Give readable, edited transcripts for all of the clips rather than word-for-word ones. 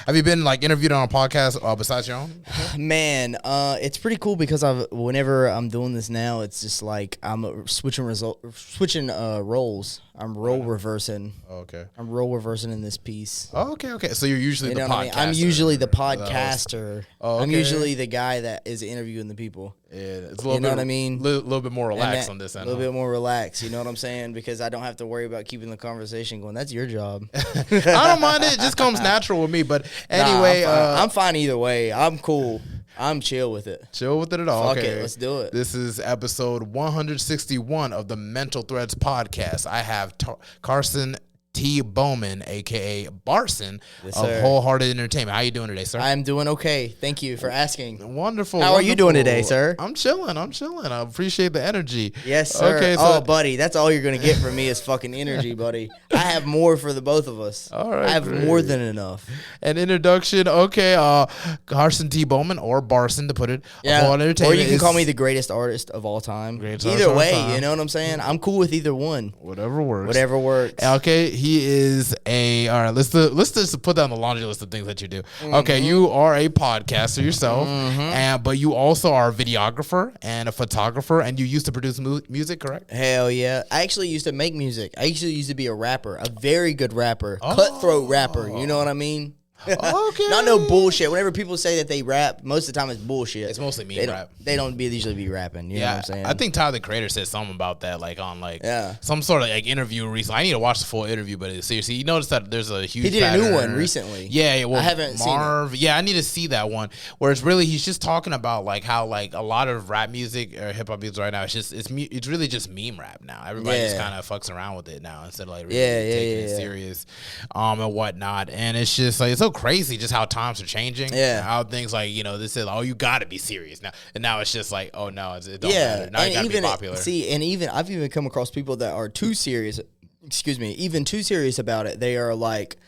Have you been like interviewed on a podcast besides your own? Man, it's pretty cool because whenever I'm doing this now, it's just like I'm switching roles. I'm role reversing. Oh, okay. I'm role reversing in this piece. Oh, okay. So you're usually the podcaster. I'm usually the podcaster. Oh, okay. I'm usually the guy that is interviewing the people. Yeah, it's a little you know bit, what I mean? Little bit more relaxed on this end. A little bit more relaxed. You know what I'm saying? Because I don't have to worry about keeping the conversation going. That's your job. I don't mind it. It just comes natural with me. But anyway, I'm fine either way. I'm cool. I'm chill with it. Chill with it at all. Fuck okay, it, let's do it. This is episode 161 of the Mental Threads podcast. I have Carson T. Bowman, a.k.a. Barson, yes, of sir. Wholehearted Entertainment. How you doing today, sir? I'm doing okay. Thank you for asking. Wonderful. How are you doing today, sir? I'm chilling. I appreciate the energy. Yes, sir. Okay, so, buddy, that's all you're going to get from me is fucking energy, buddy. I have more for the both of us. All right, I have great. more than enough. An introduction. Okay, Carson T. Bowman, or Barson to put it. Yeah. Of Entertainment. Or you can call me the greatest artist of all time. Either way, you know what I'm saying? I'm cool with either one. Whatever works. Whatever works. Okay, he is all right, let's just put down the laundry list of things that you do. Okay, you are a podcaster yourself, but you also are a videographer and a photographer, and you used to produce music, correct? Hell yeah. I actually used to make music. I actually used to be a rapper, a very good rapper, cutthroat rapper. You know what I mean? Okay. Not no bullshit. Whenever people say that they rap, most of the time it's bullshit. It's mostly me rap. They don't usually be rapping. You know what I'm saying? I think Tyler the Creator said something about that, like on Yeah. some sort of like interview recently. I need to watch the full interview, but seriously, you notice that there's a huge. He did a pattern. new one recently. Yeah, well, I haven't Marv, seen it. Yeah, I need to see that one. Where it's really he's just talking about like how like a lot of rap music or hip hop music right now, it's really just meme rap now. Everybody just kind of fucks around with it now instead of like really taking it serious, and whatnot. And it's just like it's so crazy just how times are changing. Yeah. How things like, they say, oh, you got to be serious now. And now it's just like, oh, no, it don't matter. Now you got to be popular. I've even come across people that are too serious, even too serious about it. They are like,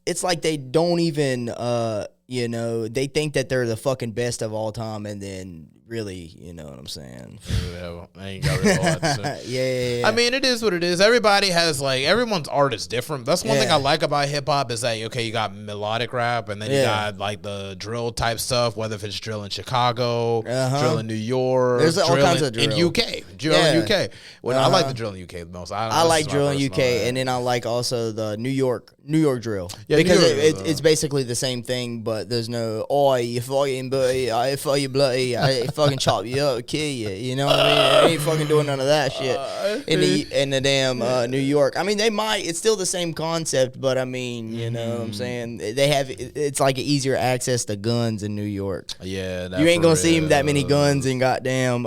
it's like they don't even, they think that they're the fucking best of all time, and then really, you know what I'm saying? I ain't got real hard. Yeah. I mean, it is what it is. Everybody has everyone's art is different. That's one thing I like about hip hop is that you got melodic rap, and then you got like the drill type stuff. Whether if it's drill in Chicago, drill in New York, there's all kinds of drill in UK, drill in UK. Well, I like the drill in UK the most. I like drill in UK, and then I like also the New York drill. Yeah, because it's basically the same thing, but there's no you fucking buddy, I fucking bloody, I fucking chop you up, kill you. You know what I mean? I ain't fucking doing none of that shit in the damn New York. I mean, it's still the same concept, but I mean, you know what I'm saying? It's like an easier access to guns in New York. Yeah, you ain't gonna see that many guns in goddamn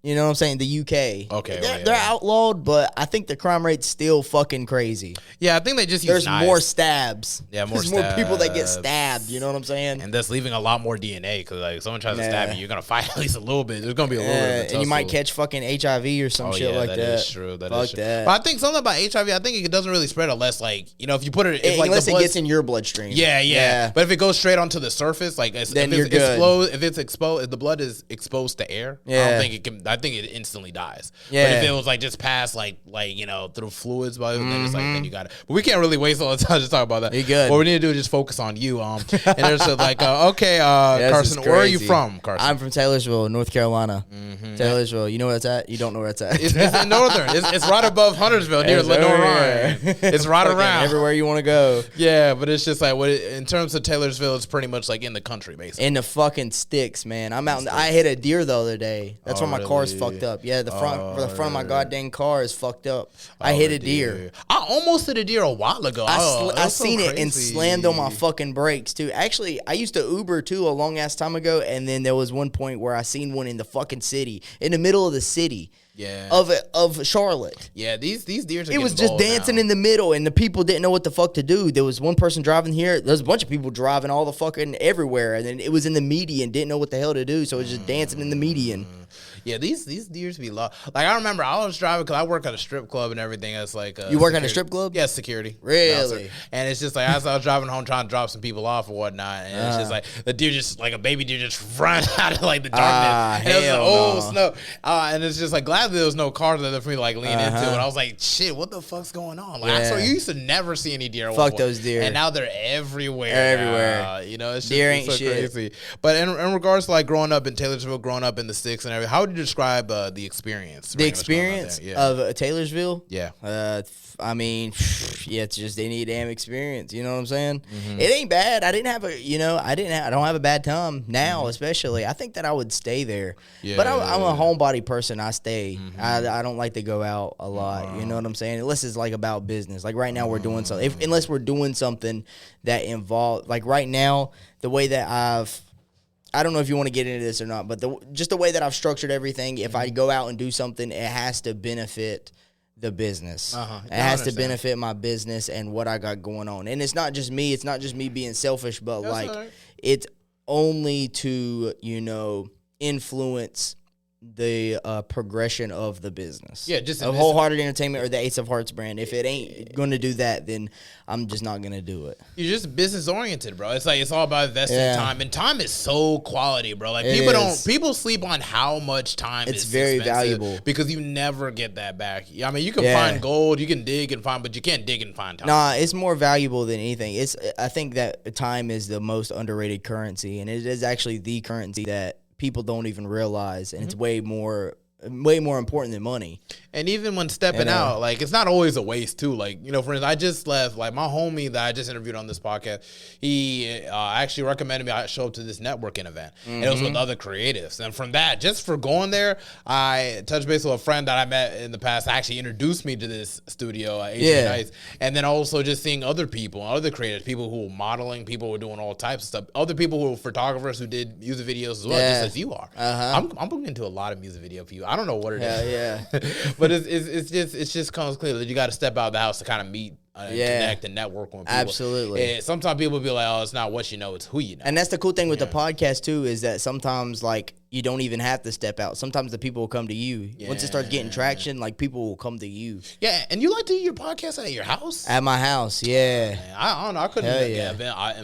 you know what I'm saying? The UK. Okay. They're outlawed, but I think the crime rate's still fucking crazy. Yeah, I think they just use There's more stabs. Yeah, There's more people that get stabbed. You know what I'm saying? And that's leaving a lot more DNA because like if someone tries to stab you, you're gonna fight at least a little bit. There's gonna be a little bit of a tussle. And you might catch fucking HIV or some shit like that. That is true. Fuck that. But I think something about HIV, I think it doesn't really spread unless if you put it, unless it gets in your bloodstream. Yeah. But if it goes straight onto the surface, then you're good. If it's exposed, if the blood is exposed to air, I don't think it can. I think it instantly dies. Yeah. But if it was just past through fluids, then it's then you got it. But we can't really waste all the time to talk about that. You good? What we need to do is just focus on you. And there's Carson, where are you from, Carson? I'm from Taylorsville, North Carolina. Taylorsville, you know where that's at? You don't know where that's at? It's in northern. It's right above Huntersville near Lenore. It's right around everywhere you want to go. Yeah, but it's just in terms of Taylorsville, it's pretty much in the country, basically. In the fucking sticks, man. I'm out. I hit a deer the other day. That's why my car's fucked up. Yeah, the front of my goddamn car is fucked up. I hit a deer. I almost hit a deer a while ago. I seen it and slammed on my fucking brakes too. Actually, I used to Uber too a long ass time ago, and then there was one point where I seen one in the fucking city, in the middle of the city. Yeah. Of Charlotte. Yeah, these deers are It was just dancing in the middle, and the people didn't know what the fuck to do. There was one person driving here. There's a bunch of people driving all the fucking everywhere, and then it was in the median, didn't know what the hell to do, so it was just dancing in the median. Yeah, these deers be low. Like I remember I was driving because I work at a strip club and everything. It's like you work at a strip club? Yeah, security. Really? And it's just like as I was driving home trying to drop some people off or whatnot, and it's just like the deer just like a baby deer just run out of like the darkness. And it was like, snow. And it's just like glad there was no cars there for me to like lean into. And I was like, shit, what the fuck's going on? Like I saw you used to never see any deer. Fuck those deer. And now they're everywhere. Everywhere. You know, it's just deer ain't so shit. crazy. But in regards to like growing up in Taylorsville, growing up in the sticks and everything, how would you describe the experience? The experience of Taylorsville? Yeah. I mean, yeah, it's just any damn experience. You know what I'm saying? It ain't bad. I don't have a bad time now, especially. I think that I would stay there. Yeah, but I'm a homebody person. I stay. I don't like to go out a lot. You know what I'm saying? Unless it's like about business. Like right now we're doing something. Unless we're doing something that involves, like right now, the way that I don't know if you want to get into this or not, but just the way that I've structured everything, if I go out and do something, it has to benefit the business. It has to benefit my business and what I got going on. And it's not just me. It's not just me being selfish, but it's only to, influence the progression of the business. Yeah, just of Wholehearted Entertainment or the Ace of Hearts brand. If it ain't going to do that, then I'm just not going to do it. You're just business oriented, bro. It's like it's all about investing time, and time is so quality, bro. Like people sleep on how much time it's very valuable because you never get that back. I mean, you can find gold, you can dig and find, but you can't dig and find time. Nah, it's more valuable than anything. I think that time is the most underrated currency, and it is actually the currency that people don't even realize, and it's way more important than money. And even when stepping out, like it's not always a waste too. Like, for instance, I just left, like my homie that I just interviewed on this podcast, he actually recommended me I show up to this networking event. And it was with other creatives. And from that, just for going there, I touched base with a friend that I met in the past, actually introduced me to this studio at Nice. And then also just seeing other people, other creators, people who were modeling, people who were doing all types of stuff, other people who were photographers who did music videos as well, just as you are. I'm looking into a lot of music video for you. I don't know what it is. Yeah. But it's just comes clear that you got to step out of the house to kind of meet, connect, and network with people. Absolutely. And sometimes people be like, "Oh, it's not what you know, it's who you know." And that's the cool thing with the podcast too, is that sometimes like you don't even have to step out. Sometimes the people will come to you. Once it starts getting traction, like people will come to you. Yeah, and you like to do your podcast at your house? At my house, yeah. Man, I don't know. I couldn't.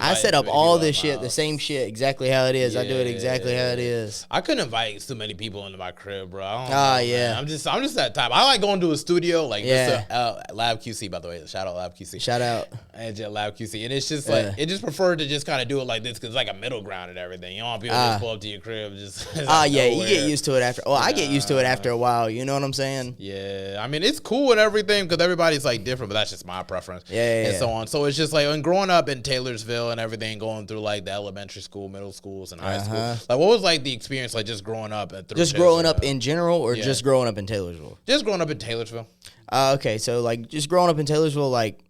I set up all this shit, the same shit, exactly how it is. I do it exactly how it is. I couldn't invite too many people into my crib, bro. Yeah. I'm just that type. I like going to a studio, like Lab QC, by the way. Shout out Lab QC. Shout out. And Lab QC, and it's just like it just preferred to just kind of do it like this because it's like a middle ground and everything. You don't want people to just pull up to your crib just. You get used to it after. I get used to it after a while. You know what I'm saying? Yeah, I mean it's cool and everything because everybody's like different, but that's just my preference. And so on. So it's just like when growing up in Taylorsville and everything, going through like the elementary school, middle schools, and high school. Like, what was like the experience like just growing up? Growing up in general, or just growing up in Taylorsville? Just growing up in Taylorsville. Okay, so like just growing up in Taylorsville, like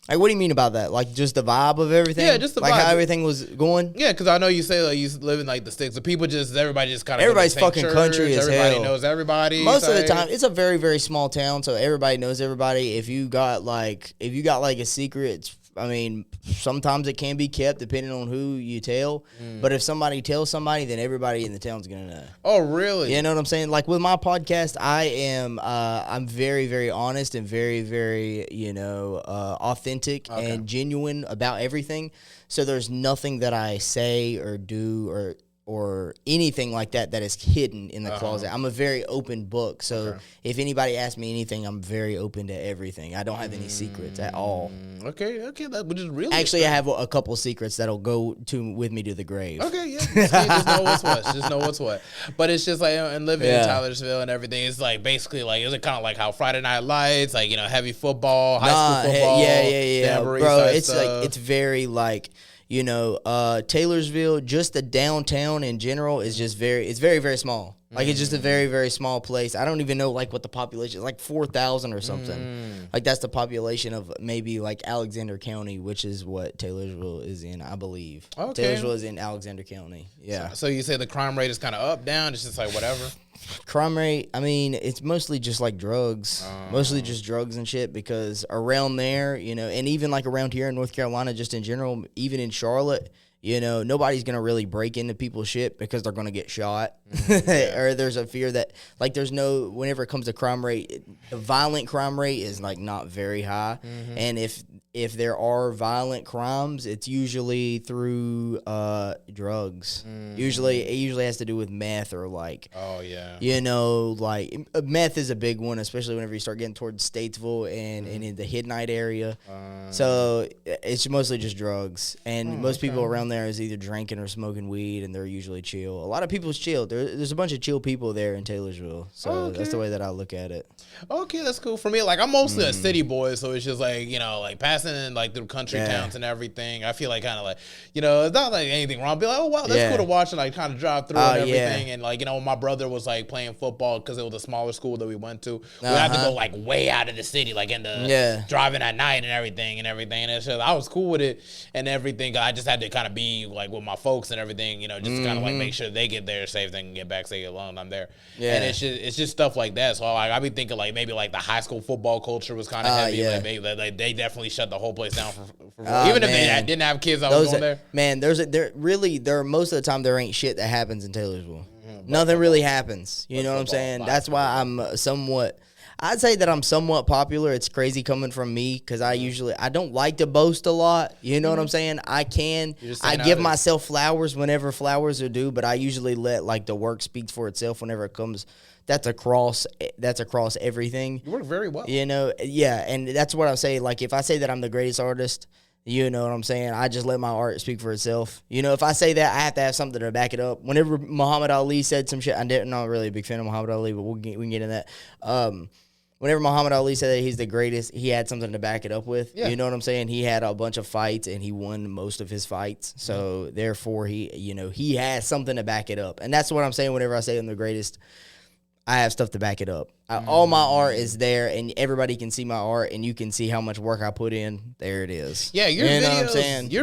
what do you mean about that? Like just the vibe of everything? Yeah, just the vibe. Like how everything was going? Yeah, because I know you say like you live in like the sticks. The people everybody just kind of everybody's fucking church, country as hell. Everybody knows everybody. Most of the time, it's a very, very small town, so everybody knows everybody. If you got like a secret, I mean, sometimes it can be kept depending on who you tell. But if somebody tells somebody, then everybody in the town's gonna know. Oh, really? You know what I'm saying? Like with my podcast, I'm very, very honest and very, very, authentic and genuine about everything. So there's nothing that I say or do or anything like that is hidden in the closet. I'm a very open book. So if anybody asks me anything, I'm very open to everything. I don't have any secrets at all. Okay, that which is really actually I have a couple secrets that'll go with me to the grave. Okay, yeah. Just know what's what. Just know what's what. But it's just like and living in Taylorsville and everything. It's like basically like it was kind of like how Friday Night Lights, like heavy football, high school football. Yeah. Bro, it's stuff. Like it's very like. Taylorsville, just the downtown in general is just very, very small. Like it's just a very, very small place. I don't even know like what the population is, like 4,000 or something. Like that's the population of maybe like Alexander County, which is what Taylorsville is in, I believe. Okay. Taylorsville is in Alexander County. Yeah. So you say the crime rate is kind of up, down? It's just like whatever? Crime rate, I mean, it's mostly just like drugs. Mostly just drugs and shit because around there, and even like around here in North Carolina, just in general, even in Charlotte, You know, nobody's going to really break into people's shit because they're going to get shot. Or there's a fear that, like, whenever it comes to crime rate, the violent crime rate is, like, not very high. And if there are violent crimes, it's usually through drugs. Usually, it usually has to do with meth or, like, you know, like, meth is a big one, especially whenever you start getting towards Statesville and in the Midnight area. So it's mostly just drugs. And most people around there is either drinking or smoking weed, and they're usually chill. A lot of people's chill. There's a bunch of chill people there in Taylorsville. So that's the way that I look at it. Okay, that's cool. For me, like, I'm mostly a city boy, so it's just like, you know, like passing in like through country towns and everything. I feel like kind of like, you know, it's not like anything wrong. Be like, oh wow, that's cool to watch and like kind of drive through and everything. And like, you know, when my brother was like playing football because it was a smaller school that we went to, we had to go like way out of the city, like in the driving at night and everything. And it's just, I was cool with it and everything. I just had to kind of be like with my folks and everything, you know, just kind of like make sure they get there safe, they can get back safe alone. I'm there. And it's just stuff like that. So like, I be thinking like maybe like the high school football culture was kind of heavy. Like, maybe like they definitely shut the whole place down for even if they didn't have kids. I was going there. Man, there most of the time there ain't shit that happens in Taylorsville. Nothing really happens. You know what I'm saying? That's why I'd say that I'm somewhat popular. It's crazy coming from me because I don't like to boast a lot. You know what I'm saying? I give myself flowers whenever flowers are due, but I usually let like the work speak for itself whenever it comes. That's across everything. You work very well. You know, and that's what I'm saying. Like if I say that I'm the greatest artist, you know what I'm saying? I just let my art speak for itself. You know, if I say that, I have to have something to back it up. Whenever Muhammad Ali said some shit, I'm not really a big fan of Muhammad Ali, but we can get in that. Whenever Muhammad Ali said that he's the greatest, he had something to back it up with. Yeah. You know what I'm saying? He had a bunch of fights, and he won most of his fights. So, therefore, he has something to back it up. And that's what I'm saying whenever I say I'm the greatest. I have stuff to back it up. All my art is there, and everybody can see my art, and you can see how much work I put in. There it is. Yeah, your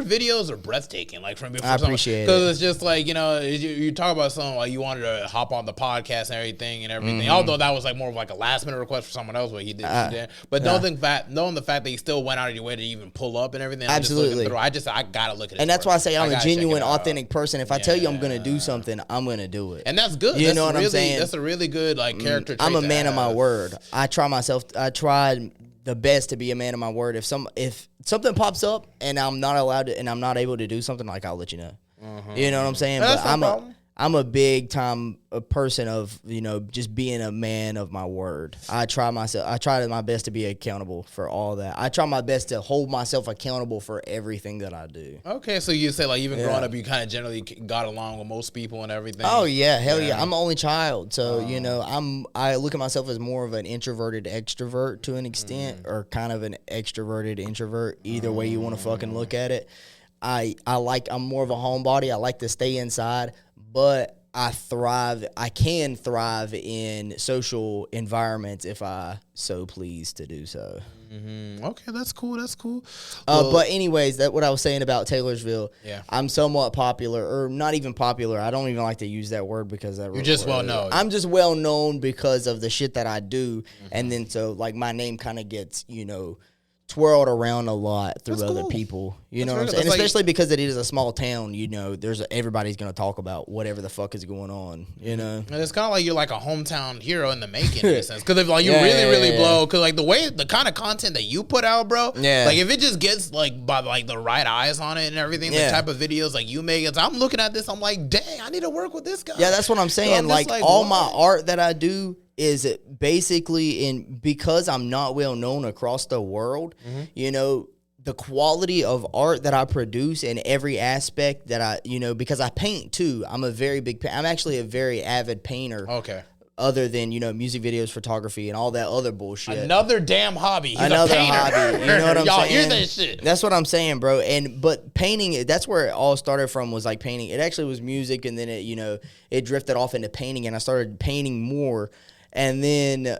videos are breathtaking. Like from before, I appreciate it because it's just like you talk about something like you wanted to hop on the podcast and everything. Although that was like more of like a last minute request for someone else, but he did. But knowing the fact that he still went out of your way to even pull up and everything. Absolutely. I gotta look at it. And that's why I say I'm a genuine, authentic person. If I tell you I'm gonna do something, I'm gonna do it. And that's good. You know what I'm saying? That's a really good like character trait. I'm a man of my word. I tried the best to be a man of my word. If something pops up and I'm not allowed to, and I'm not able to do something, like I'll let you know. You know what I'm saying? But I'm a big time person of, just being a man of my word. I try my best to be accountable for all that. I try my best to hold myself accountable for everything that I do. Okay, so you say like even growing up, you kind of generally got along with most people and everything. Oh yeah, hell yeah. I'm the only child, so I look at myself as more of an introverted extrovert to an extent, or kind of an extroverted introvert. Either way you want to fucking look at it. I'm more of a homebody. I like to stay inside, but I can thrive in social environments if I so please to do so. Okay, that's cool. But anyways, that's what I was saying about Taylorsville. Yeah. I'm somewhat popular, or not even popular. I don't even like to use that word because you're just well known. I'm just well known because of the shit that I do, and then so like my name kind of gets twirled around a lot through other people. You know what I'm saying? And especially because it is a small town, everybody's going to talk about whatever the fuck is going on, And it's kind of like you're like a hometown hero in the making, in a sense. Because if like you really blow, because like the kind of content that you put out, bro, like if it just gets like by like the right eyes on it and everything, the type of videos like you make, I'm looking at this, I'm like, dang, I need to work with this guy. Yeah, that's what I'm saying. Like all my art that I do is basically because I'm not well known across the world, the quality of art that I produce in every aspect that I, because I paint too. I'm actually a very avid painter. Okay. Other than, music videos, photography, and all that other bullshit. Another damn hobby. He's Another a painter. hobby. You know what I'm Y'all saying? hear that shit. That's what I'm saying, bro. But painting, that's where it all started from, was like painting. It actually was music, and then it drifted off into painting, and I started painting more. And then,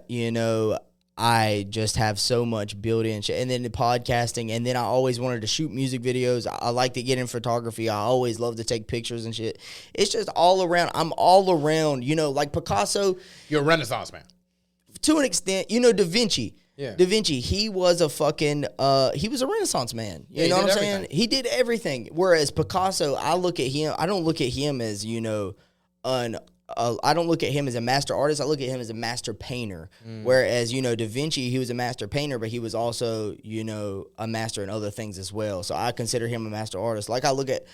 I just have so much built-in shit. And then the podcasting, and then I always wanted to shoot music videos. I like to get in photography. I always love to take pictures and shit. It's just all around. I'm all around, like Picasso. You're a Renaissance man. To an extent, Da Vinci. Yeah. Da Vinci, he was a fucking, he was a Renaissance man. You know what I'm saying? He did everything. Whereas Picasso, I look at him, I don't look at him as, you know, I don't look at him as a master artist. I look at him as a master painter. Whereas, you know, Da Vinci, he was a master painter, but he was also, you know, a master in other things as well. So I consider him a master artist. Like I look at,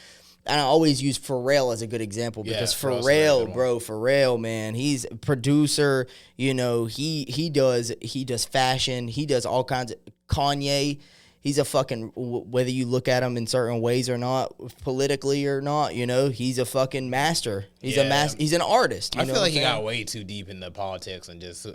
and I always use Pharrell as a good example because Pharrell, man, he's a producer. You know, he does fashion. He does all kinds of Kanye. He's a fucking, whether you look at him in certain ways or not, politically or not, you know, he's a fucking master. He's he's an artist. I feel like he got way too deep into politics and just.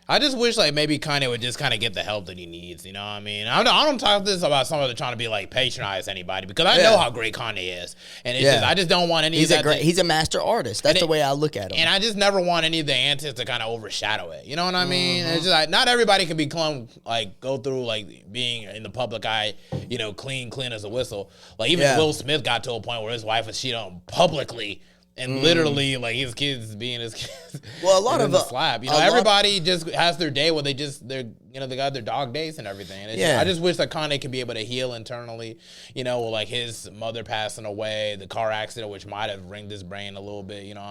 I just wish like maybe Kanye would just kind of get the help that he needs. You know what I mean? I don't talk this about someone that's trying to be like patronize anybody because I know how great Kanye is, and it's just I just don't want any. He's a master artist. That's the way I look at him. And I just never want any of the antics to kind of overshadow it. You know what I mean? It's just like not everybody can become like go through like being in the public eye. You know, clean as a whistle. Like even Will Smith got to a point where his wife was cheating on him publicly. And literally, like his kids being his kids. Well, a lot of slap. You know, everybody just has their day where they got their dog days and everything. And I just wish that Kanye could be able to heal internally. You know, like his mother passing away, the car accident, which might have ringed his brain a little bit. You know.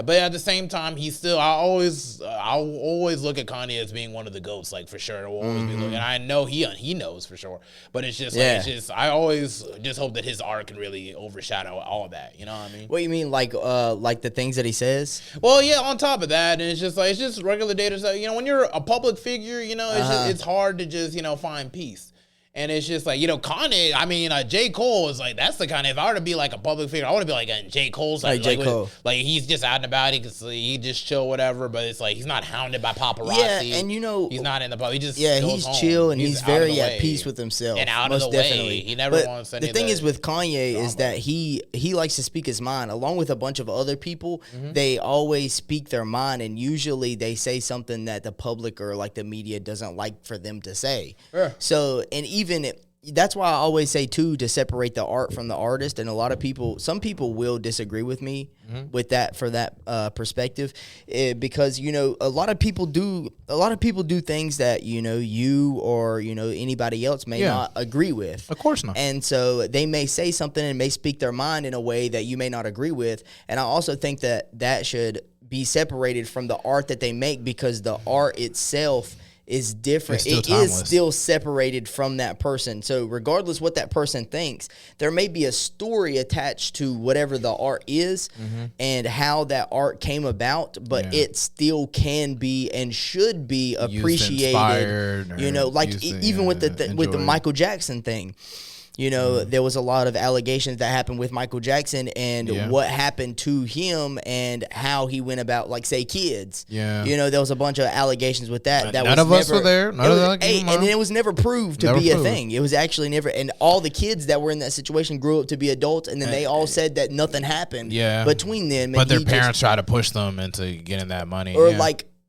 But at the same time, he's still. I'll always look at Kanye as being one of the GOATs, like for sure. Will always be looking, and I know he knows for sure. But it's just I always just hope that his art can really overshadow all of that. You know what I mean? What you mean? Like the things that he says? Well, yeah, on top of that, and it's just regular data stuff. You know, when you're a public figure, you know, it's hard to just, you know, find peace. And it's just like, you know, Kanye, I mean, J. Cole is like, that's the kind of, if I were to be like a public figure, I want to be like J. Cole's like J. Cole. Like he's just out and about, he just chill, whatever, but it's like, he's not hounded by paparazzi. Yeah, and you know, he's not in the public, he just he's home. Chill and he's very at peace with himself. And out most of the way. Definitely. He never wants any the thing is with Kanye is that he likes to speak his mind. Along with a bunch of other people, they always speak their mind, and usually they say something that the public or like the media doesn't like for them to say. Yeah. So, and even that's why I always say too, to separate the art from the artist. And a lot of people, some people will disagree with me with that for that perspective, because you know a lot of people do things that you or anybody else may not agree with. Of course not. And so they may say something and may speak their mind in a way that you may not agree with. And I also think that should be separated from the art that they make, because the art itself is different. It is still separated from that person. So regardless what that person thinks, there may be a story attached to whatever the art is and how that art came about, but it still can be and should be appreciated. Even with the Michael Jackson thing. There was a lot of allegations that happened with Michael Jackson and what happened to him and how he went about, like, say, kids. Yeah. There was a bunch of allegations with that. None of us were there. And it was never proved to be a thing. It was actually never. And all the kids that were in that situation grew up to be adults, and then they all said that nothing happened between them. But their parents tried to push them into getting that money. Or,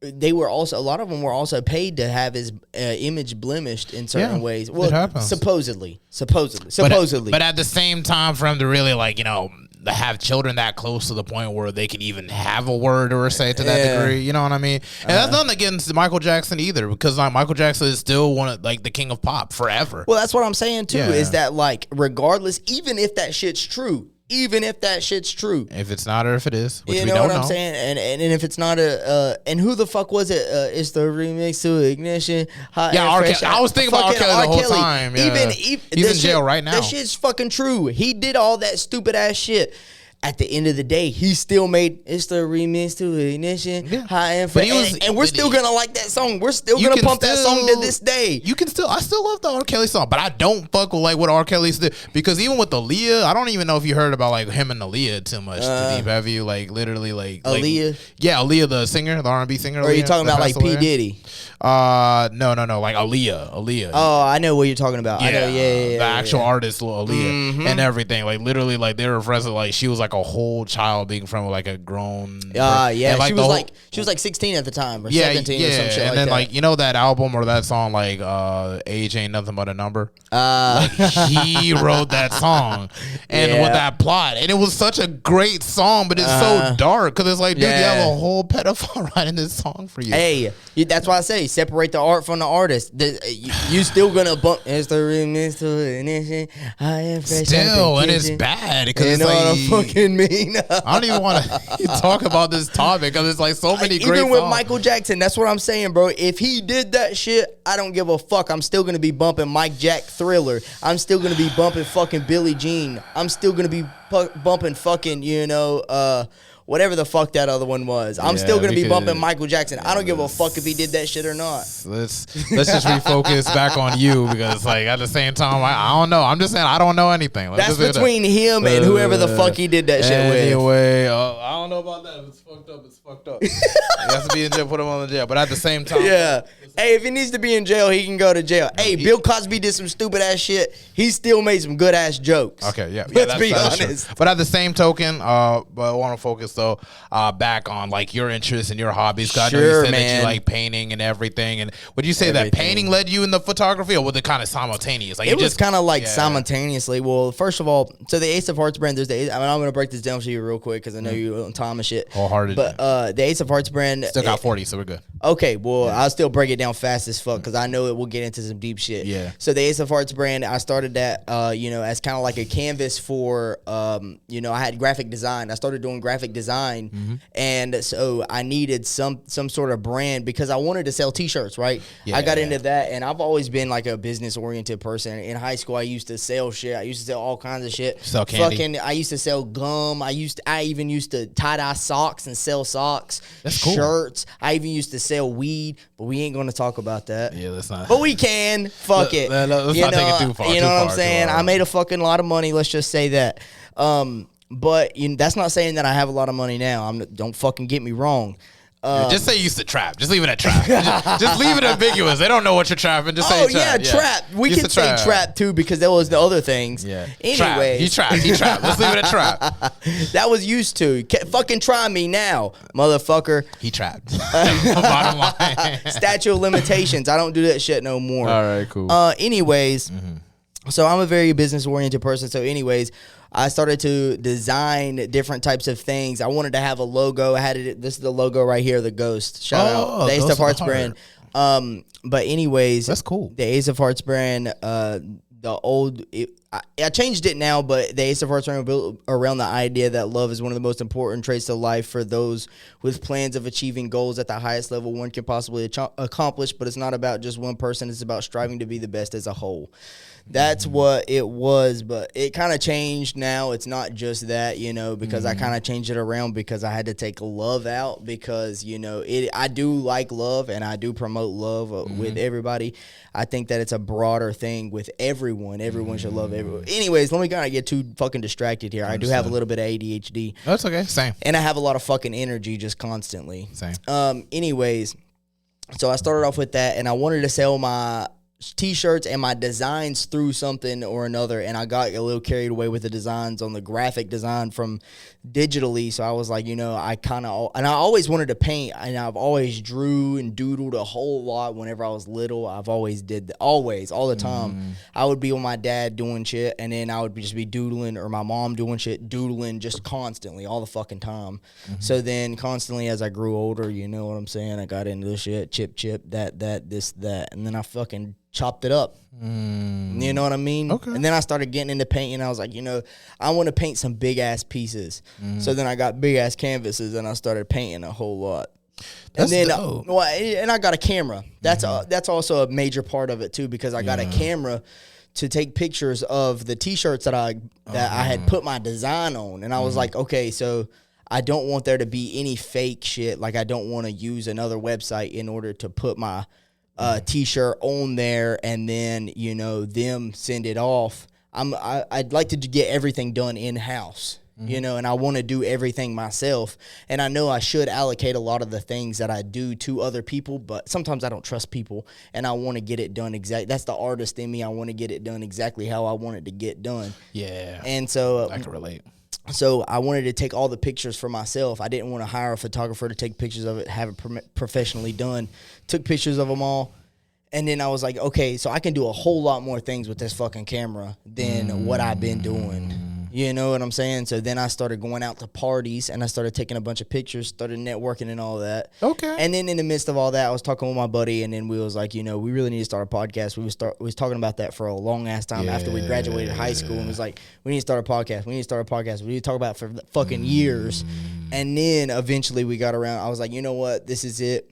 they were also, a lot of them were also paid to have his image blemished in certain ways. Well, supposedly. But at the same time, for him to really to have children that close to the point where they can even have a word or a say to that degree, you know what I mean? And that's nothing against Michael Jackson either, because Michael Jackson is still one of the king of pop forever. Well, that's what I'm saying too. Is that regardless, even if that shit's true. If it's not or if it is, which you we know don't what I'm know. saying, and if it's not and who the fuck was it? It's the remix to Ignition. I was thinking about R. Kelly the whole time. Yeah. He's in jail right now. That shit's fucking true. He did all that stupid ass shit. At the end of the day, he still made It's the Remix to Ignition. High and fresh. And we're still gonna like that song. We're still gonna pump that song to this day. I still love the R. Kelly song, but I don't fuck with what R. Kelly's did, because even with Aaliyah, I don't even know if you heard about him and Aaliyah too much. Too deep, have you? Literally, Aaliyah. Aaliyah, the singer, the R&B singer. Or are you talking about P. Diddy? No, like Aaliyah. Oh, I know what you're talking about. Yeah, I know, the actual artist, Aaliyah, and everything. Literally, they were referencing she was like a whole child being from like a grown. Yeah, like she was like 16 at the time or 17 or some shit and then like you know that album or that song like Age Ain't Nothing But a Number. Like he wrote that song and with that plot, and it was such a great song, but it's so dark because it's like, dude, you have a whole pedophile writing this song for you. Hey, that's why I say separate the art from the artist. You still gonna bump. It's the remix to ignition. I am fresh still, and it's bad because you it's know like, what I fucking mean. I don't even want to talk about this topic because it's like so many great even with songs. Michael Jackson, that's what I'm saying, bro. If he did that shit, I don't give a fuck. I'm still gonna be bumping Mike Jack Thriller. I'm still gonna be bumping fucking Billie Jean. I'm still gonna be bumping fucking whatever the fuck that other one was. I'm still gonna be bumping Michael Jackson. I don't give a fuck if he did that shit or not. Let's just refocus back on you because like at the same time I don't know. I'm just saying I don't know anything. That's between him and whoever the fuck he did that shit with. Anyway, I don't know about that. If it's fucked up, it's fucked up. He has to be in jail. Put him on the jail. But at the same time, hey, if he needs to be in jail, he can go to jail. Hey, Bill Cosby did some stupid ass shit. He still made some good ass jokes. Okay, yeah. Let's be honest. True. But at the same token, but I want to focus though back on like your interests and your hobbies. I know you said that you like painting and everything. And would you say that painting led you in the photography, or was it kind of simultaneous? Like it was kind of like simultaneously. Well, first of all, so the Ace of Hearts brand, there's I'm going to break this down for you real quick because I know you on time and shit. Wholehearted. But the Ace of Hearts brand still got 40, so we're good. Okay, well, I'll still break it down fast as fuck because I know it will get into some deep shit. Yeah. So the Ace of Hearts brand, I started that, as kind of like a canvas for, I had graphic design. I started doing graphic design, and so I needed some sort of brand because I wanted to sell T-shirts, right? Yeah. I got into that, and I've always been like a business-oriented person. In high school, I used to sell shit. I used to sell all kinds of shit. Sell candy. I used to sell gum. I even used to tie-dye socks and sell socks. That's cool. Shirts. I even used to sell weed, but we ain't going to talk about that. Yeah, let's not. But we can. Fuck it. Let's not take it too far. You know what I'm saying? I made a fucking lot of money. Let's just say that. But that's not saying that I have a lot of money now. Don't fucking get me wrong. Just say you used to trap. Just leave it at trap. just leave it ambiguous. They don't know what you're trapping. Just say trap. Trap. We can say trap too because there was the other things. Yeah. Anyway, he trapped. Let's leave it at trap. That was used to. Fucking try me now, motherfucker. He trapped. Bottom line. Statute of limitations. I don't do that shit no more. All right, cool. Anyways, so I'm a very business oriented person. So anyways, I started to design different types of things. I wanted to have a logo. I had it. This is the logo right here, the Ghost. Shout out the Ace of Hearts brand. But anyways, that's cool. The Ace of Hearts brand. I changed it now, but the Ace of Hearts brand built around the idea that love is one of the most important traits of life for those with plans of achieving goals at the highest level one can possibly accomplish. But it's not about just one person. It's about striving to be the best as a whole. That's what it was, but it kind of changed now. It's not just that, because I kind of changed it around because I had to take love out because, I do like love and I do promote love with everybody. I think that it's a broader thing with everyone. Everyone should love everyone. Anyways, let me kind of get too fucking distracted here. I do have a little bit of ADHD. That's okay. Same. And I have a lot of fucking energy just constantly. Same. Anyways, so I started off with that and I wanted to sell my T-shirts and my designs through something or another, and I got a little carried away with the designs on the graphic desigin from digitally. So I was like, I always wanted to paint, and I've always drew and doodled a whole lot. Whenever I was little, I've always all the time. I would be with my dad doing shit, and then I would just be doodling, or my mom doing shit, doodling just constantly all the fucking time. So then constantly as I grew older, you know what I'm saying, I got into this shit, chip, that, this, that, and then I fucking chopped it up. You know what I mean? Okay. And then I started getting into painting. I was like, I want to paint some big ass pieces. So then I got big ass canvases and I started painting a whole lot. That's and then, dope. And I got a camera. That's also a major part of it too, because I got a camera to take pictures of the T-shirts that I had put my design on, and I was like, okay, so I don't want there to be any fake shit. Like I don't want to use another website in order to put my T-shirt on there and then them send it off. I'd like to get everything done in house, and I want to do everything myself. And I know I should allocate a lot of the things that I do to other people, but sometimes I don't trust people, and I want to get it done exactly. That's the artist in me. I want to get it done exactly how I want it to get done. Yeah, and so I can relate. So I wanted to take all the pictures for myself. I didn't want to hire a photographer to take pictures of it, have it professionally done. Took pictures of them all. And then I was like, okay, so I can do a whole lot more things with this fucking camera than what I've been doing. You know what I'm saying? So then I started going out to parties, and I started taking a bunch of pictures, started networking and all that. Okay. And then in the midst of all that, I was talking with my buddy, and then we was like, you know, we really need to start a podcast. We was talking about that for a long-ass time after we graduated high school, and was like, we need to start a podcast. We need to start a podcast. We need to talk about it for fucking years. And then eventually we got around. I was like, you know what? This is it.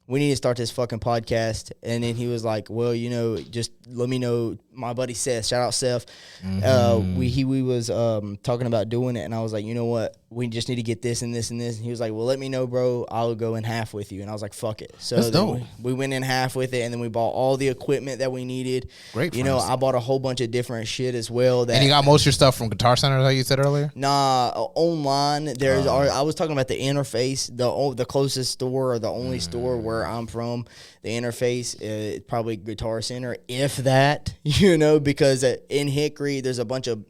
We need to start this fucking podcast. And then he was like, well, you know, just let me know. My buddy Seth, shout out Seth. We was talking about doing it, and I was like, you know what? We just need to get this and this and this. And he was like, well, let me know, bro. I'll go in half with you. And I was like, fuck it. So that's dope. We went in half with it, and then we bought all the equipment that we needed. Great. You know, I bought a whole bunch of different shit as well. And you got most of your stuff from Guitar Center, like you said earlier? Nah, online. There's I was talking about the interface, the closest store or the only store where I'm from. The interface, probably Guitar Center, if that, you know, because in Hickory, there's a bunch of,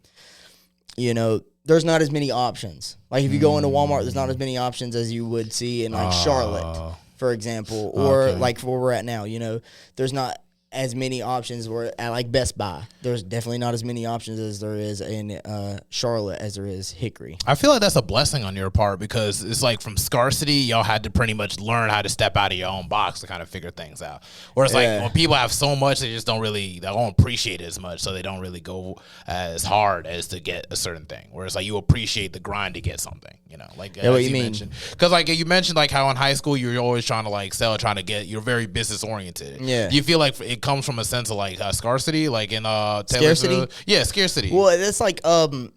you know, there's not as many options. Like if you go into Walmart, there's not as many options as you would see in like Charlotte, for example, or like where we're at now, you know, there's not as many options where at like Best Buy. There's definitely not as many options as there is in Charlotte as there is Hickory. I feel like that's a blessing on your part because it's like from scarcity, y'all had to pretty much learn how to step out of your own box to kind of figure things out. Whereas like when people have so much, they don't appreciate it as much, so they don't really go as hard as to get a certain thing. Whereas like you appreciate the grind to get something, you know, like what you mean? Because like you mentioned like how in high school you're always trying to like sell, trying to get, you're very business oriented. Yeah. Do you feel like it comes from a sense of like scarcity, like in scarcity? Yeah, scarcity. Well, that's like and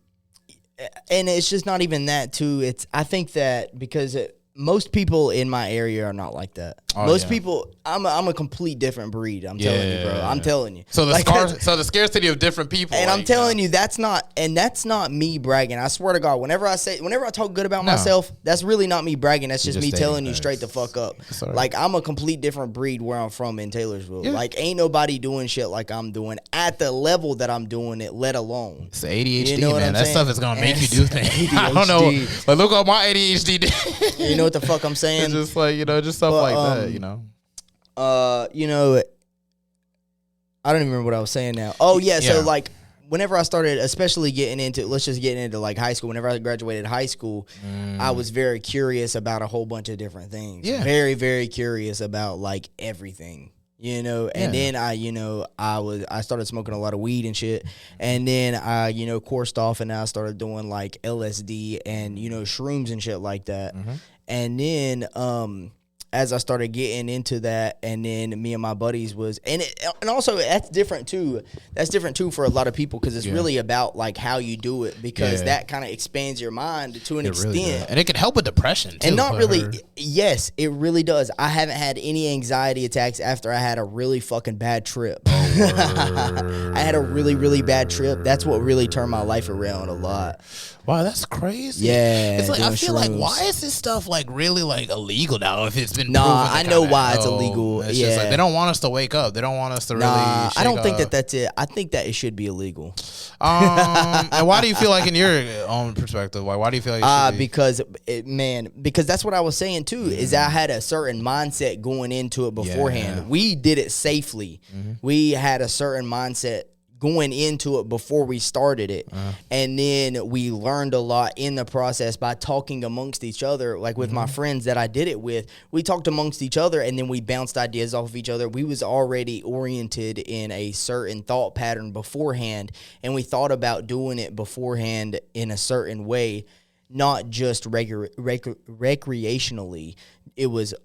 it's just not even that too. I think that because most people in my area are not like that. Most people, I'm a complete different breed. I'm telling you, bro. I'm telling you. So the scarcity of different people. And like, I'm telling you, that's not me bragging. I swear to God, whenever I talk good about myself, that's really not me bragging. That's just me telling you straight the fuck up. Sorry. Like I'm a complete different breed where I'm from in Taylorsville. Yeah. Like ain't nobody doing shit like I'm doing at the level that I'm doing it, let alone. It's ADHD, you know man. That stuff is gonna make you do things. I don't know. But look what my ADHD did. You know what the fuck I'm saying? It's just like, you know, just stuff like that. You know, you know, I don't even remember what I was saying now. Oh yeah, so like whenever I started, especially getting into like high school, whenever I graduated high school, I was very curious about a whole bunch of different things. Yeah. Very, very curious about like everything. You know, and then I started smoking a lot of weed and shit, and then I, you know, coursed off, and I started doing like LSD and, you know, shrooms and shit like that. And then as I started getting into that, and then me and my buddies and also that's different too. That's different too for a lot of people because it's really about like how you do it, because that kind of expands your mind to an extent, really, and it can help with depression too. And not really, yes, it really does. I haven't had any anxiety attacks after I had a really fucking bad trip. I had a really, really bad trip. That's what really turned my life around a lot. Wow, that's crazy. Yeah, it's like I feel like, why is this stuff like really like illegal now? If it's been proven I know why it's illegal. It's just like they don't want us to wake up. They don't want us to really. I don't think that's it. I think that it should be illegal. And why do you feel like, in your own perspective, why do you feel like it should be? Because that's what I was saying too. Is I had a certain mindset going into it beforehand. Yeah. We did it safely. We had a certain mindset going into it before we started it. And then we learned a lot in the process by talking amongst each other. Like with my friends that I did it with, we talked amongst each other, and then we bounced ideas off of each other. We was already oriented in a certain thought pattern beforehand, and we thought about doing it beforehand in a certain way, not just recreationally. It was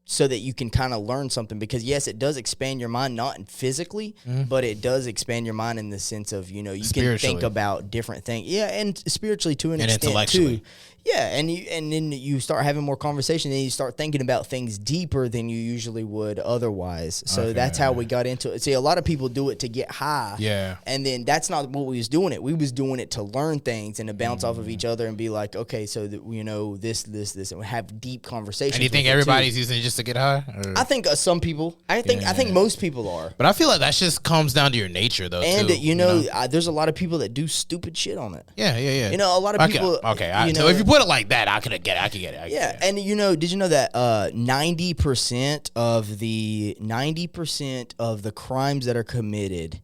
so that you can kind of learn something, because yes, it does expand your mind, not physically, but it does expand your mind in the sense of, you know, you can think about different things. Yeah, and spiritually to an extent too. Yeah, and then you start having more conversation, and you start thinking about things deeper than you usually would otherwise. So that's how we got into it. See, a lot of people do it to get high. Yeah. And then that's not what we was doing it. We was doing it to learn things and to bounce off of each other and be like, okay, so that, you know, this, and have deep conversations. And you think everybody's using it just to get high? Or? I think some people. I think most people are. But I feel like that just comes down to your nature, though. And too, you know, there's a lot of people that do stupid shit on it. Yeah. You know, a lot of people. Okay. So if you put it like that, I could get it. Yeah, and you know, did you know that 90% of the crimes that are committed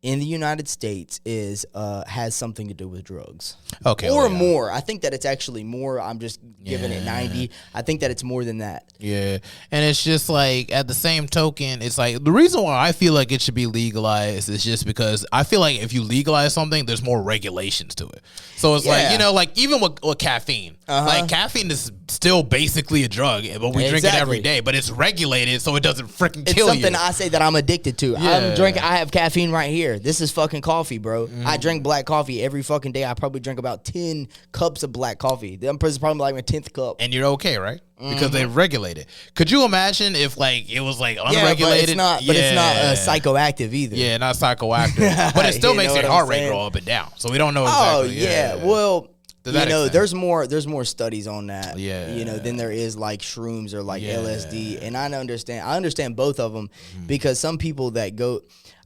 in the United States has something to do with drugs. Okay. Or more. I think that it's actually more. I'm just giving it 90. I think that it's more than that. Yeah. And it's just like, at the same token, it's like, the reason why I feel like it should be legalized is just because I feel like if you legalize something, there's more regulations to it. So it's like, you know, like even with caffeine, like caffeine is still basically a drug, but we drink it every day, but it's regulated so it doesn't freaking kill you. It's something I say that I'm addicted to. I have caffeine right here. This is fucking coffee, bro. I drink black coffee every fucking day. I probably drink about 10 cups of black coffee. This is probably like my 10th cup. And you're okay, right? Because they regulate it. Could you imagine if like it was like unregulated? Yeah, but it's not psychoactive either. Yeah, not psychoactive. But it still makes your heart rate go up and down. So we don't know exactly. Oh yeah. Well, you know, there's more studies on that. Yeah. You know, than there is like shrooms or like LSD. And I understand both of them because some people that go.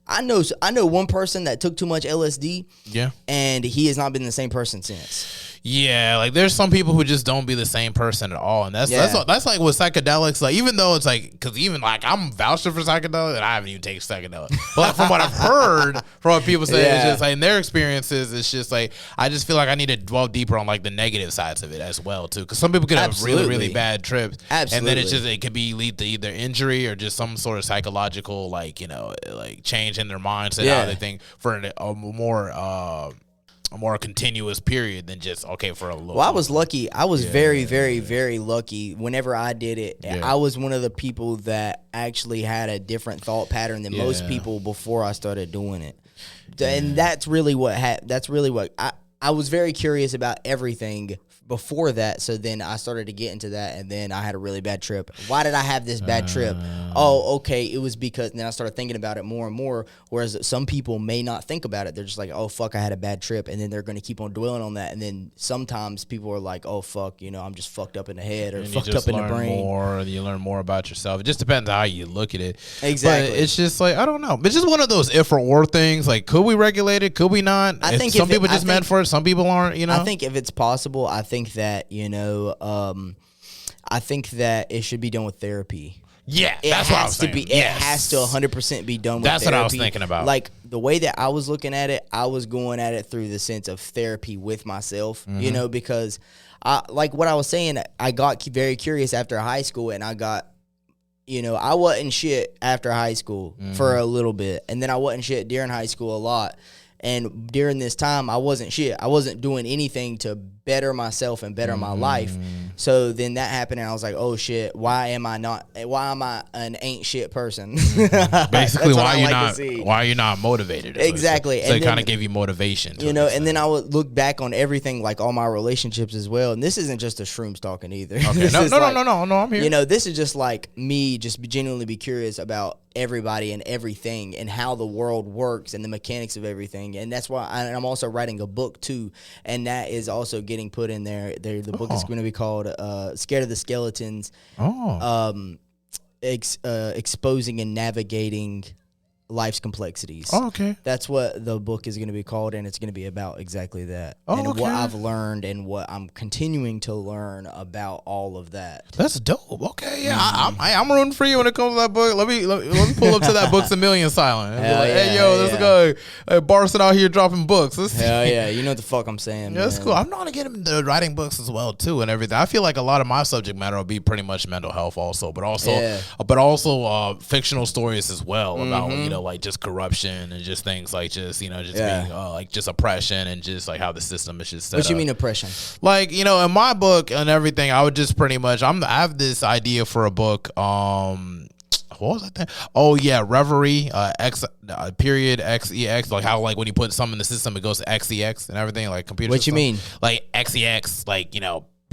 I know one person that took too much LSD. Yeah. And he has not been the same person since. Yeah, like there's some people who just don't be the same person at all, and that's like with psychedelics. Like even though it's like, because even like I'm vouching for psychedelics, and I haven't even taken psychedelics, but like, from what I've heard from what people say, it's just like in their experiences, it's just like I just feel like I need to dwell deeper on like the negative sides of it as well too, because some people could have really bad trips, and then it could be lead to either injury or just some sort of psychological like like change in their mindset, how they think for a more continuous period than just for a little. Well, I was lucky. I was very, very, very lucky. Whenever I did it, I was one of the people that actually had a different thought pattern than most people before I started doing it. And that's really what I was very curious about everything before that, so then I started to get into that, and then I had a really bad trip. Why did I have this bad trip? Oh, okay, it was because, and then I started thinking about it more and more, whereas some people may not think about it. They're just like, oh, fuck, I had a bad trip, and then they're going to keep on dwelling on that, and then sometimes people are like, oh, fuck, I'm just fucked up in the head or and fucked up in the brain. You learn more about yourself. It just depends how you look at it. Exactly. But it's just like, I don't know. It's just one of those if or things. Like, could we regulate it? Could we not? I think some people just meant for it. Some people aren't, I think if it's possible, I think that, I think that it should be done with therapy. Yeah, that's what I was saying. It has to 100% be done with therapy. That's what I was thinking about. Like, the way that I was looking at it, I was going at it through the sense of therapy with myself, because like what I was saying, I got very curious after high school, and I got, I wasn't shit after high school for a little bit, and then I wasn't shit during high school a lot. And during this time, I wasn't shit. I wasn't doing anything to better myself and better my life. So then that happened, and I was like, oh shit, why am I an ain't shit person? Basically, why are you not motivated? Exactly. So it kind of gave you motivation. And then I would look back on everything, like all my relationships as well. And this isn't just a shrooms talking either. Okay. No, I'm here. This is just like me just genuinely be curious about everybody and everything and how the world works and the mechanics of everything. And that's why I'm also writing a book too, and that is also getting put in there. The book is going to be called Scared of the Skeletons. Exposing and navigating life's complexities. Oh, okay. That's what the book is going to be called, and it's going to be about exactly that. And what I've learned and what I'm continuing to learn about all of that. That's dope. Okay, yeah, I'm rooting for you when it comes to that book. Let me pull up to that Books a Million silent. Hey, yo, this guy Barson out here dropping books. Hell yeah, you know what the fuck I'm saying. Yeah, that's cool. I'm going to get into writing books as well too, and everything. I feel like a lot of my subject matter will be pretty much mental health also, but also fictional stories as well about like just corruption and just things like just being like just oppression and just like how the system is just set What you mean oppression? Like, in my book and everything, I would just pretty much I have this idea for a book. What was that thing? Oh yeah, Reverie, period XEX, like how like when you put something in the system it goes to XEX and everything, like computer. What system. You mean? Like XEX, like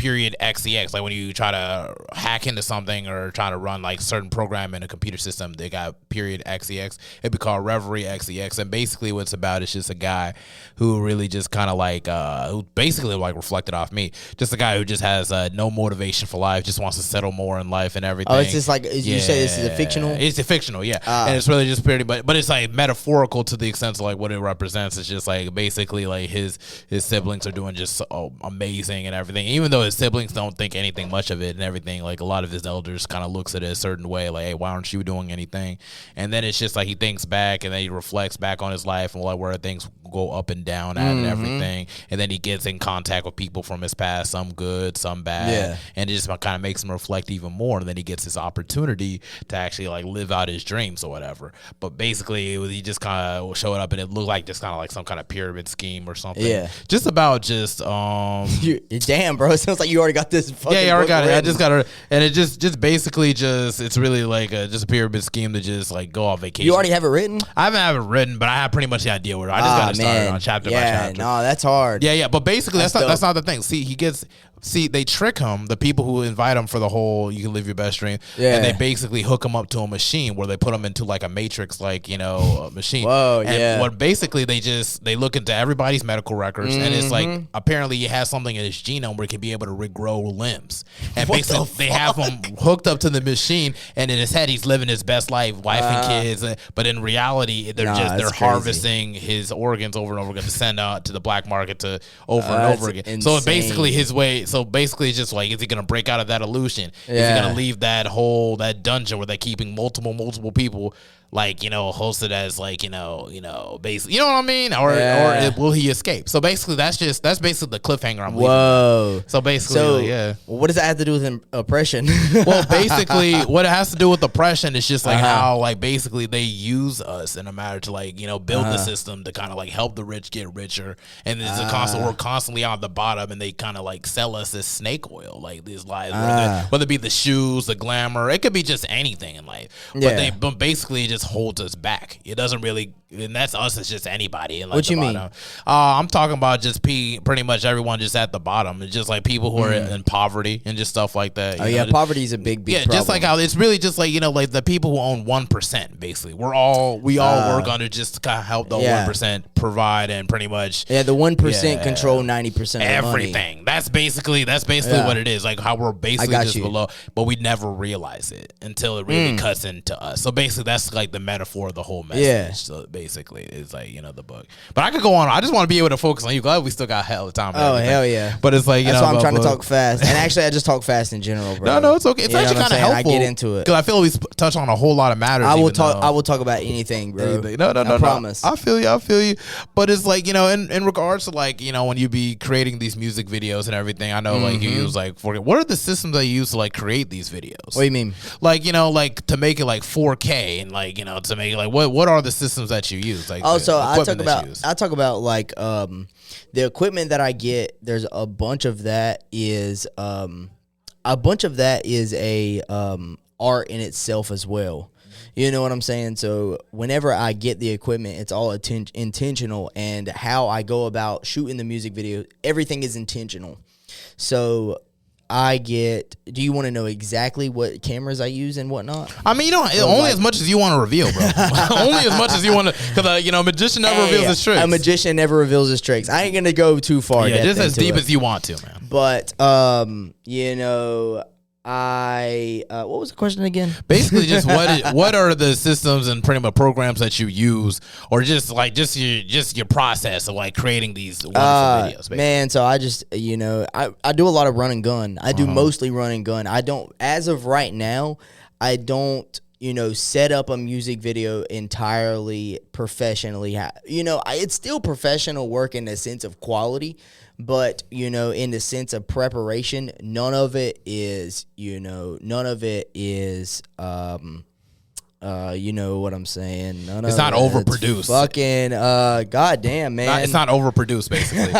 period XEX. Like when you try to hack into something or try to run like certain program in a computer system, they got period XEX. It'd be called Reverie XEX. And basically what it's about is just a guy who really just kind of like, who basically like reflected off me. Just a guy who just has no motivation for life, just wants to settle more in life and everything. Oh, it's just like, you say this is a fictional? It's a fictional, yeah. And it's really just pretty, but it's like metaphorical to the extent of like what it represents. It's just like basically like his siblings are doing just so amazing and everything. Even though his siblings don't think anything much of it and everything, like a lot of his elders kind of looks at it a certain way, like, hey, why aren't you doing anything? And then it's just like he thinks back and then he reflects back on his life and like where things go up and down at and everything. And then he gets in contact with people from his past, some good, some bad, and it just kind of makes him reflect even more. And then he gets this opportunity to actually like live out his dreams or whatever. But basically he just kind of showed up and it looked like just kind of like some kind of pyramid scheme or something. Yeah, just about just damn, bro, it sounds like you already got this fucking I already got it. written. I just got it, and it just basically just, it's really like just a pyramid scheme to just like go on vacation. You already have it written? I haven't have it written, but I have pretty much the idea where I just got to start on chapter by chapter. No, that's hard. Yeah, but basically that's not the thing. See, they trick him, the people who invite him for the whole you can live your best dream, and they basically hook him up to a machine where they put him into like a matrix, like, machine. Whoa, and what basically they look into everybody's medical records, and it's like apparently he has something in his genome where he can be able to regrow limbs. And basically they have him hooked up to the machine, and in his head he's living his best life, wife and kids, but in reality they're harvesting his organs over and over again to send out to the black market to over and over again. Insane. So it's basically his way. So basically it's just like, is he going to break out of that illusion? Is he going to leave that dungeon where they're keeping multiple people, like, hosted as like, basically, you know what I mean? Or will he escape? So basically that's basically the cliffhanger I'm leaving. So basically, what does that have to do with oppression? Well, basically what it has to do with oppression is just like how like basically they use us in a matter to like, build the system to kind of like help the rich get richer. And we're constantly on the bottom, and they kind of like sell us this snake oil, like these lies, whether it be the shoes, the glamour, it could be just anything in life. But they basically just holds us back. It doesn't really, and that's us, it's just anybody. Like, what you mean? I'm talking about just pretty much everyone just at the bottom. It's just like people who are in poverty and just stuff like that. Poverty is a big problem. Just like how it's really just like, like the people who own 1%, basically. We all work on to just kind of help the 1% provide and pretty much. Yeah, the 1% control 90% of everything. Money. That's basically what it is. Like how we're basically just below, but we never realize it until it really cuts into us. So basically that's like the metaphor of the whole message. Yeah. So basically it's like, the book. But I could go on. I just want to be able to focus on you. Glad we still got hell of time. Oh, hell yeah. But it's like, that's why I'm trying to talk fast. And actually I just talk fast in general, bro. No, it's okay. It's actually kind of helpful. I get into it. Because I feel we touch on a whole lot of matters. I will talk about anything, bro. No. I promise. I feel you. But it's like, in regards to like, when you be creating these music videos and everything, I know like you use like, what are the systems that you use to like create these videos? What do you mean? Like, like to make it like 4K and like, to make it like, what are the systems that you use? Like, I talk about like the equipment that I get. There's a bunch of that is a art in itself as well. You know what I'm saying? So whenever I get the equipment, it's all intentional, and how I go about shooting the music video, everything is intentional. So do you want to know exactly what cameras I use and whatnot? I mean, only as much as you want to reveal, bro. Only as much as you want to, because, a magician never reveals his tricks. A magician never reveals his tricks. I ain't going to go too far. Yeah, just as deep as you want to, man. But, what was the question again? Basically, just what are the systems and pretty much programs that you use, or just your process of like creating these wonderful videos? Basically. Man, so I just I do a lot of run and gun. I do mostly run and gun. I don't, as of right now, I don't set up a music video entirely professionally. It's still professional work in the sense of quality. But, in the sense of preparation, none of it is, you know what I'm saying? It's not overproduced. Fucking, goddamn, man. It's not overproduced, basically.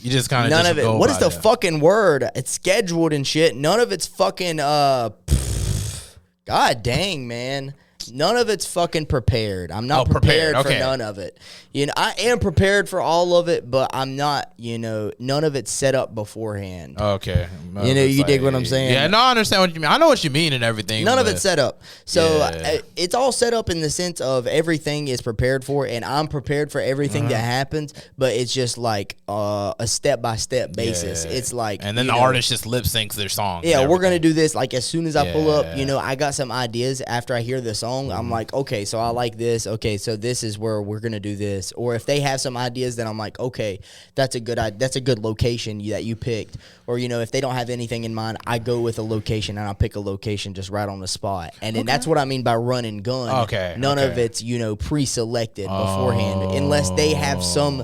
You just kind of none of it. What is the fucking word? It's scheduled and shit. None of it's fucking, god dang, man. None of it's fucking prepared. I'm not prepared for none of it. You know, I am prepared for all of it, but I'm not, you know, none of it's set up beforehand. Okay. You know, you dig what I'm saying? Yeah, no, I understand what you mean. I know what you mean and everything. None of it's set up. So it's all set up in the sense of everything is prepared for, and I'm prepared for everything that happens, but it's just like a step-by-step basis. It's like... And then the artist just lip-syncs their song. Yeah, we're going to do this. Like, as soon as I pull up, you know, I got some ideas after I hear the song. I'm like, okay, so I like this. Okay, so this is where we're going to do this. Or if they have some ideas, then I'm like, okay, that's a good location that you picked. Or, you know, if they don't have anything in mind, I go with a location and I'll pick a location just right on the spot. And then that's what I mean by run and gun. Okay. None of it's, you know, pre-selected beforehand unless they have some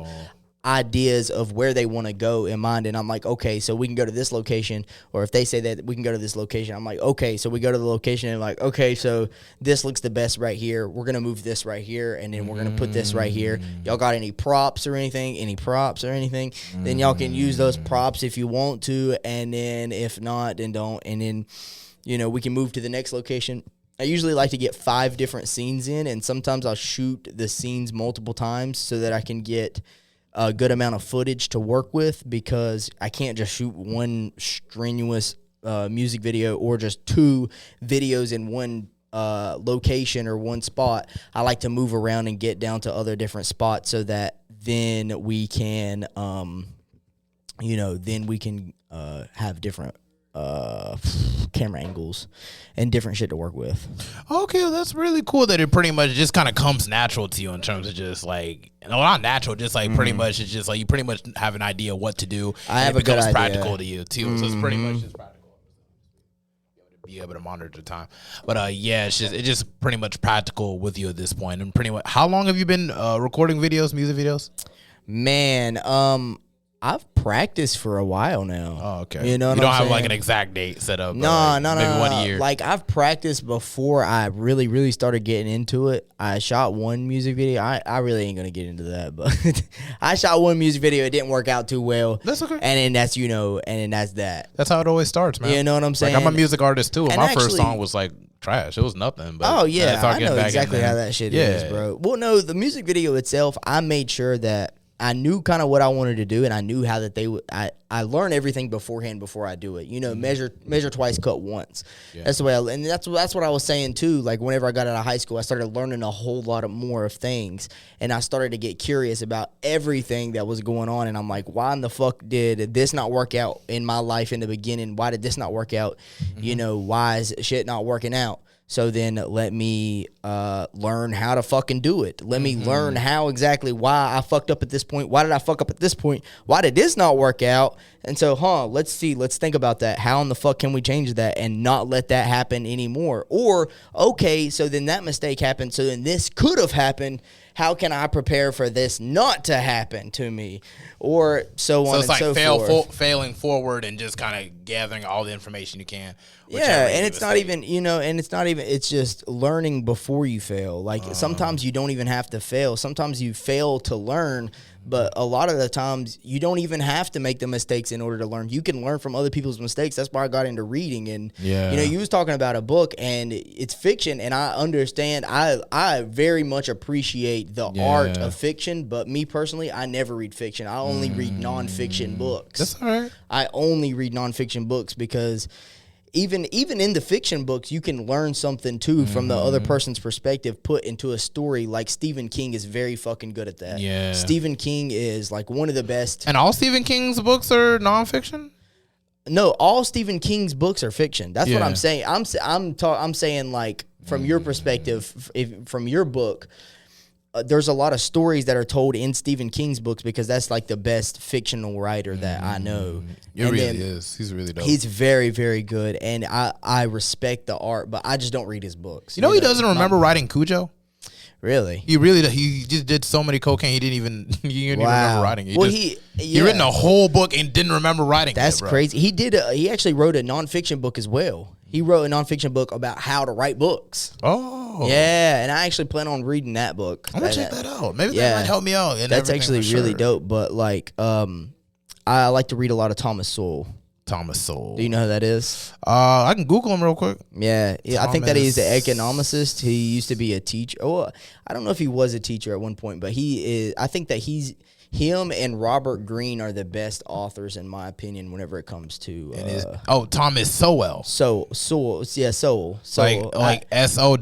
ideas of where they want to go in mind, and I'm like, okay, so we can go to this location. Or if they say that we can go to this location, I'm like, okay, so we go to the location and like, okay, so this looks the best right here, we're gonna move this right here, and then we're gonna put this right here. Y'all got any props or anything, then y'all can use those props if you want to, and then if not, then don't. And then, you know, we can move to the next location. I usually like to get 5 different scenes in, and sometimes I'll shoot the scenes multiple times so that I can get a good amount of footage to work with, because I can't just shoot one strenuous music video or just 2 videos in one location or one spot. I like to move around and get down to other different spots so that then we can, have different camera angles and different shit to work with. Okay, well, that's really cool that it pretty much just kind of comes natural to you in terms of just like, no, not natural, just like pretty much it's just like you pretty much have an idea what to do. I have a good idea. It becomes practical to you too, so it's pretty much just practical. Be able to monitor the time, but it's just pretty much practical with you at this point. And pretty much, how long have you been recording videos, music videos? Man, I've practiced for a while now. Oh, okay. You know what you don't I'm have saying? like an exact date set up. No, maybe 1 year. Like, I've practiced before I really, really started getting into it. I shot one music video. I really ain't gonna get into that, but I shot one music video. It didn't work out too well. That's okay. And then that's, you know, and then that's that. That's how it always starts, man. You know what I'm saying? Like, I'm a music artist too. And my actually, first song was like trash. It was nothing. But oh yeah, I know back exactly how that shit is, bro. Well, no, the music video itself, I made sure that I knew kind of what I wanted to do, and I knew how that they would. I learn everything beforehand before I do it. You know, measure twice, cut once. Yeah. That's the way. And that's what I was saying too. Like, whenever I got out of high school, I started learning a whole lot more of things, and I started to get curious about everything that was going on. And I'm like, why in the fuck did this not work out in my life in the beginning? Why did this not work out? You know, why is shit not working out? So then let me learn how to fucking do it. Let me learn how exactly why I fucked up at this point. Why did I fuck up at this point? Why did this not work out? And so, let's think about that. How in the fuck can we change that and not let that happen anymore? Or, okay, so then that mistake happened. So then this could have happened. How can I prepare for this not to happen to me? Or so on and so forth. Failing forward and just kind of gathering all the information you can. Yeah, and it's not even, it's just learning before you fail. Like, sometimes you don't even have to fail. Sometimes you fail to learn, but a lot of the times you don't even have to make the mistakes in order to learn. You can learn from other people's mistakes. That's why I got into reading. And, you was talking about a book, and it's fiction, and I understand. I very much appreciate the art of fiction, but me personally, I never read fiction. I only read nonfiction books. That's all right. I only read nonfiction books because even in the fiction books, you can learn something too from the other person's perspective put into a story. Like, Stephen King is very fucking good at that. Yeah. Stephen King is like one of the best. And all Stephen King's books are nonfiction? No, all Stephen King's books are fiction. That's what I'm saying. I'm saying, like, from your perspective, from your book, there's a lot of stories that are told in Stephen King's books because that's like the best fictional writer that I know. He really is. He's really dope. He's very, very good, and I respect the art, but I just don't read his books. You know he doesn't remember writing Cujo? Really? He just did so many cocaine he didn't even remember writing. He written a whole book and didn't remember writing it. That's crazy. He actually wrote a nonfiction book as well. He wrote a nonfiction book about how to write books. Oh. Yeah, and I actually plan on reading that book. I'm going to check that out. Maybe that might help me out. That's actually really dope, but like I like to read a lot of Thomas Sowell. Thomas Sowell. Do you know who that is? I can Google him real quick. Yeah, I think that he's an economicist. He used to be a teacher. Oh, I don't know if he was a teacher at one point, but he is. I think that him and Robert Greene are the best authors in my opinion whenever it comes to Thomas Sowell. Sowell. Like Sowell. Sowell. Okay, yes. okay.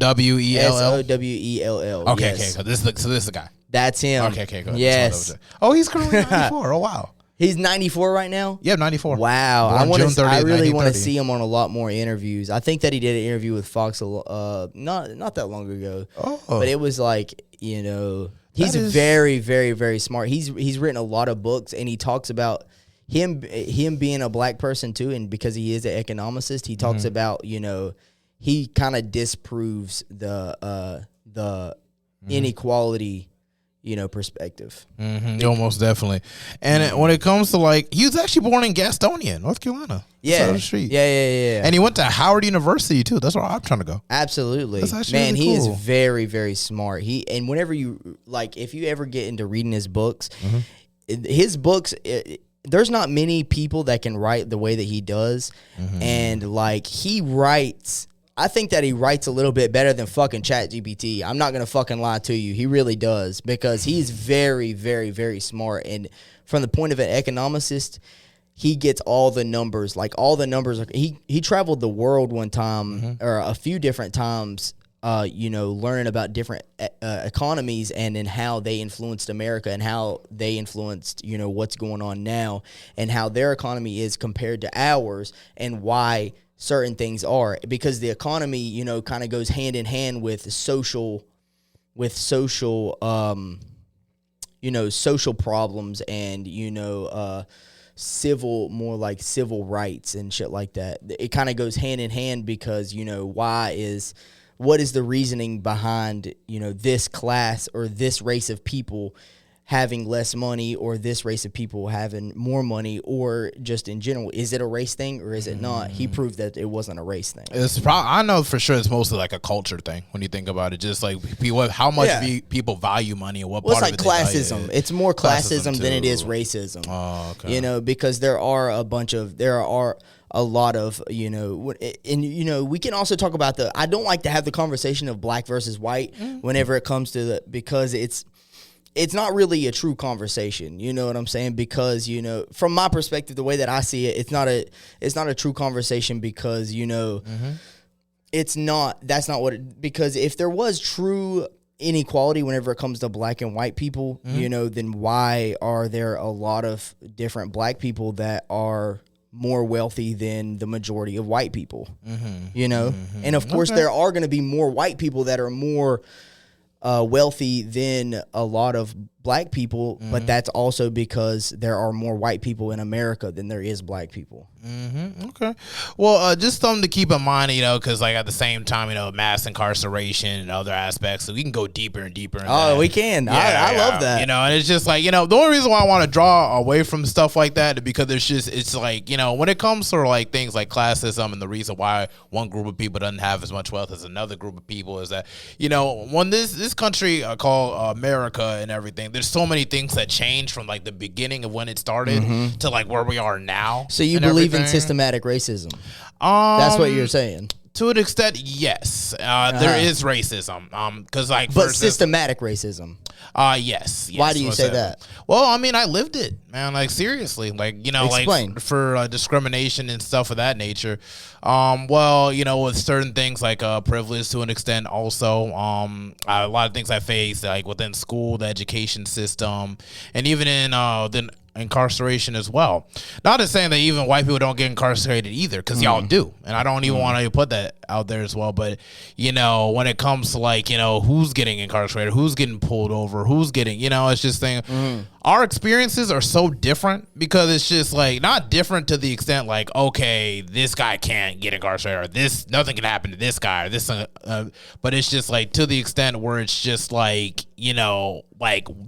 So this is the guy. That's him. Okay, go. Yes. Oh, he's currently 94. Oh, wow. He's 94 right now? Yeah, 94. Wow. I really want to see him on a lot more interviews. I think that he did an interview with Fox not that long ago. Oh. But it was like, he's very, very, very smart. He's written a lot of books, and he talks about him being a black person too, and because he is an economist, he talks about, he kind of disproves the inequality perspective. Almost definitely. And when it comes to he was actually born in Gastonia, North Carolina. Yeah. Down the street. Yeah. And he went to Howard University too. That's where I'm trying to go. Absolutely. That's actually Man, really he cool. is very, very smart. And whenever you if you ever get into reading his books, there's not many people that can write the way that he does. And he writes, I think that he writes a little bit better than fucking ChatGPT. I'm not going to fucking lie to you. He really does, because he's very, very, very smart. And from the point of an economist, he gets all the numbers. He traveled the world one time or a few different times, learning about different economies and then how they influenced America and how they influenced, what's going on now and how their economy is compared to ours and why certain things are, because the economy, kind of goes hand in hand with social problems and, civil rights and shit like that. It kind of goes hand in hand because, what is the reasoning behind, this class or this race of people having less money or this race of people having more money, or just in general, is it a race thing or is it not? He proved that it wasn't a race thing. It's I know for sure it's mostly like a culture thing when you think about it. Just like how much people value money and what part of it they value. Classism. It's more classism than it is racism. Oh, okay. Because there are a lot of, and we can also talk about I don't like to have the conversation of black versus white whenever it comes to because it's not really a true conversation. You know what I'm saying? Because, from my perspective, the way that I see it, it's not a true conversation because, it's not, that's not what because if there was true inequality whenever it comes to black and white people, then why are there a lot of different black people that are more wealthy than the majority of white people, And of course there are going to be more white people that are more wealthy than a lot of black people, but that's also because there are more white people in America than there is black people. Okay. Well, just something to keep in mind, because at the same time, mass incarceration and other aspects, so we can go deeper and deeper. We can. Yeah, I love that. And it's just the only reason why I want to draw away from stuff like that is because it's when it comes to things like classism and the reason why one group of people doesn't have as much wealth as another group of people is that, when this country called America and everything, there's so many things that change from the beginning of when it started to where we are now. So you believe in systematic racism? That's what you're saying. To an extent, yes. There is racism. But systematic racism. Yes. Why do you say that? Well, I lived it, man. Seriously, Explain. For discrimination and stuff of that nature. With certain things privilege to an extent. Also, a lot of things I faced within school, the education system, and even in the incarceration as well. Not to say that even white people don't get incarcerated either, because y'all do, and I don't even want to put that out there as well. But when it comes to who's getting incarcerated, who's getting pulled over, who's getting it's just thing. Our experiences are so different because it's just not different to the extent okay, this guy can't get incarcerated or this nothing can happen to this guy or this but it's just to the extent where it's just the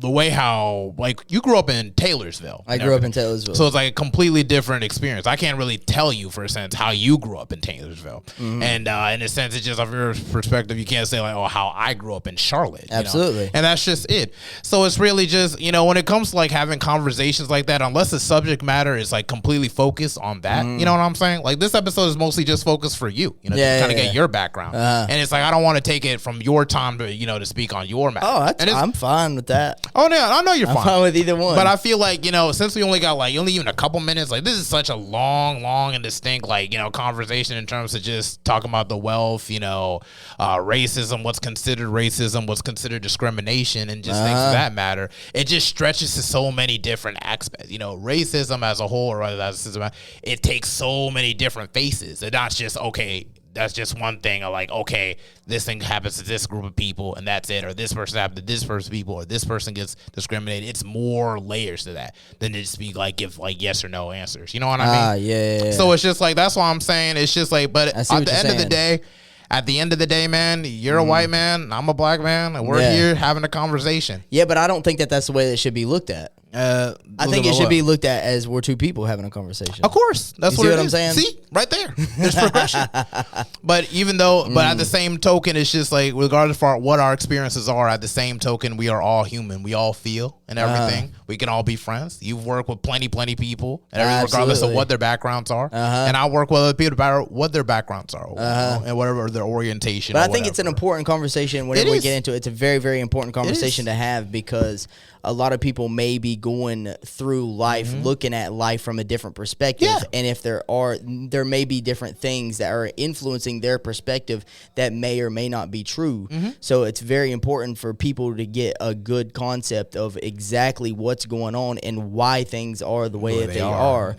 way how you grew up in Taylorsville. I grew up in Taylorsville. So it's a completely different experience. I can't really tell you for a sense how you grew up in Taylorsville. And in a sense, it's just of your perspective, you can't say how I grew up in Charlotte. Absolutely. And that's just it. So it's really just, when it comes comes to like having conversations like that, unless the subject matter is like completely focused on that, you know what I'm saying? Like this episode is mostly just focused for you, you know, to kind of get your background. And it's like I don't want to take it from your time to, you know, to speak on your matter. I'm fine with that. Oh yeah, I know you're fine. I'm fine with either one. But I feel like, you know, since we only got like only even a couple minutes, like this is such a long and distinct like, you know, conversation in terms of just talking about the wealth, you know, racism, what's considered racism, what's considered discrimination, and just things of that matter. It just stretches to so many different aspects. You know, racism as a whole, or rather as a system, it takes so many different faces. It's not just, okay, that's just one thing, or like, okay, this thing happens to this group of people and that's it, or this person happened to this person's people, or this person gets discriminated. It's more layers to that than to just be like, give like yes or no answers. You know what I mean? Yeah. So it's just like, that's why I'm saying, it's just like, but at the end of the day, man, you're a white man, I'm a black man, and we're here having a conversation. Yeah, but I don't think that that's the way it should be looked at. I think it should be looked at as we're two people having a conversation. Of course. That's what I'm saying. See? Right there. There's progression. But even though, but at the same token, it's just like, regardless of what our experiences are, at the same token, we are all human. We all feel and everything. We can all be friends. You've worked with plenty people, and regardless of what their backgrounds are. And I work with other people about what their backgrounds are, and whatever their orientation. But I think it's an important conversation whenever we get into it. It's a very, very important conversation to have, because a lot of people may be going through life looking at life from a different perspective. And if there may be different things that are influencing their perspective that may or may not be true. So it's very important for people to get a good concept of exactly what's going on and why things are the way that they are.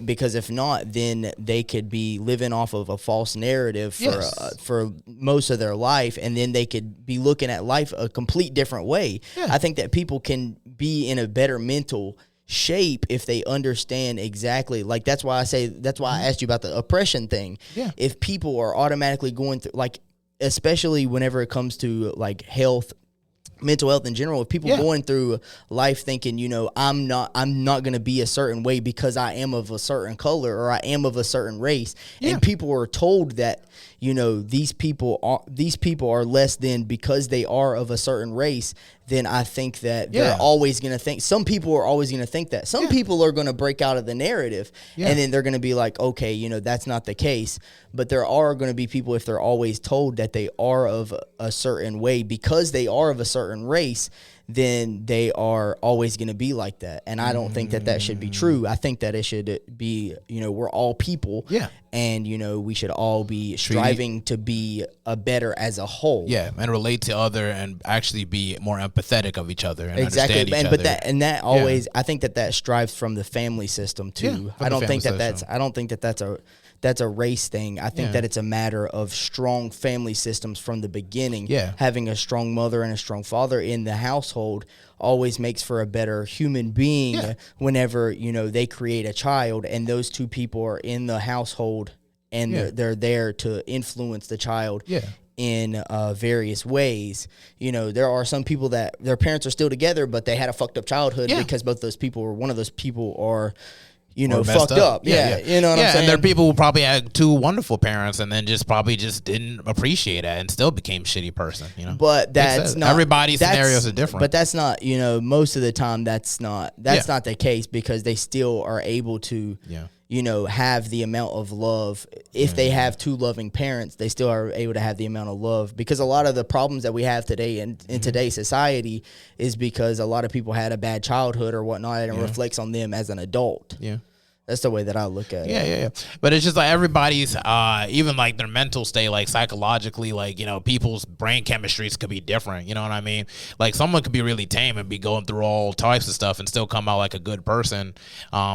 Because if not, then they could be living off of a false narrative for most of their life, and then they could be looking at life a complete different way. I think that people can be in a better mental shape if they understand exactly, like that's why I asked you about the oppression thing. If people are automatically going through, like, especially whenever it comes to like health, mental health in general, if people going through life thinking, you know, I'm not going to be a certain way because I am of a certain color or I am of a certain race, and people are told that, you know, these people are less than because they are of a certain race, then I think that they're always going to think, some people are always going to think that. Some people are going to break out of the narrative, and then they're going to be like, okay, you know, that's not the case. But there are going to be people, if they're always told that they are of a certain way because they are of a certain race, then they are always going to be like that. And I don't think that that should be true. I think that it should be, you know, we're all people. And, you know, we should all be striving to be a better as a whole. And relate to other and actually be more empathetic of each other and understand each other. But that always, I think that strives from the family system too. I don't think that's a race thing. I think that it's a matter of strong family systems from the beginning. Having a strong mother and a strong father in the household always makes for a better human being whenever, you know, they create a child and those two people are in the household and they're there to influence the child in various ways. You know, there are some people that their parents are still together, but they had a fucked up childhood because both those people or one of those people are, you know, fucked up. You know what I'm saying? And there are people who probably had two wonderful parents and then just didn't appreciate it and still became a shitty person, you know? But that's not... Everybody's scenarios are different. But that's not, you know, most of the time that's not the case, because they still are able to... you know, have the amount of love. If they have two loving parents, they still are able to have the amount of love, because a lot of the problems that we have today in today's society is because a lot of people had a bad childhood or whatnot, and it reflects on them as an adult. That's the way that I look at it. But it's just like everybody's, even like their mental state, like psychologically, like, you know, people's brain chemistries could be different. You know what I mean? Like someone could be really tame and be going through all types of stuff and still come out like a good person,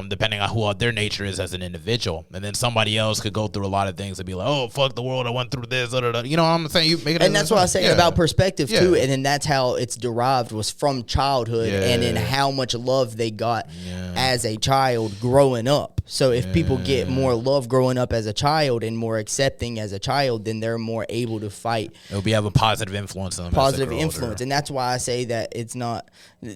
depending on who their nature is as an individual. And then somebody else could go through a lot of things and be like, oh, fuck the world, I went through this. You know what I'm saying? You make it, and that's what I say about perspective too. And then that's how it's derived, was from childhood, and then how much love they got as a child growing up. up. So if people get more love growing up as a child and more accepting as a child, then they're more able to fight. It'll be have a positive influence on them. Positive influence, and that's why I say that it's not.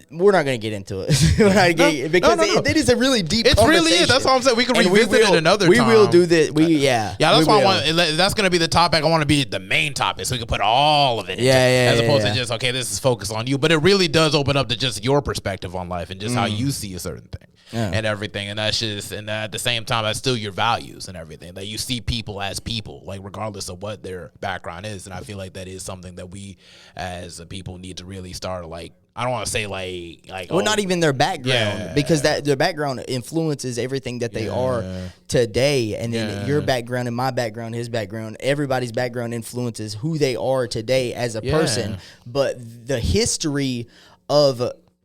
We're not going to get into it. We're not gonna because it is a really deep. It really is. That's all I'm saying. We can revisit it another time. We will do this. Yeah. That's why I want. That's going to be the topic. I want to be the main topic, so we can put all of it. As opposed to just this is focused on you, but it really does open up to just your perspective on life and just how you see a certain thing and everything, and that's just at the same time that's still your values and everything, that you see people as people, like regardless of what their background is. And I feel like that is something that we as a people need to really start I don't want to say not even their background, because their background influences everything that they are today, and then your background and my background, his background, everybody's background influences who they are today as a person. But the history of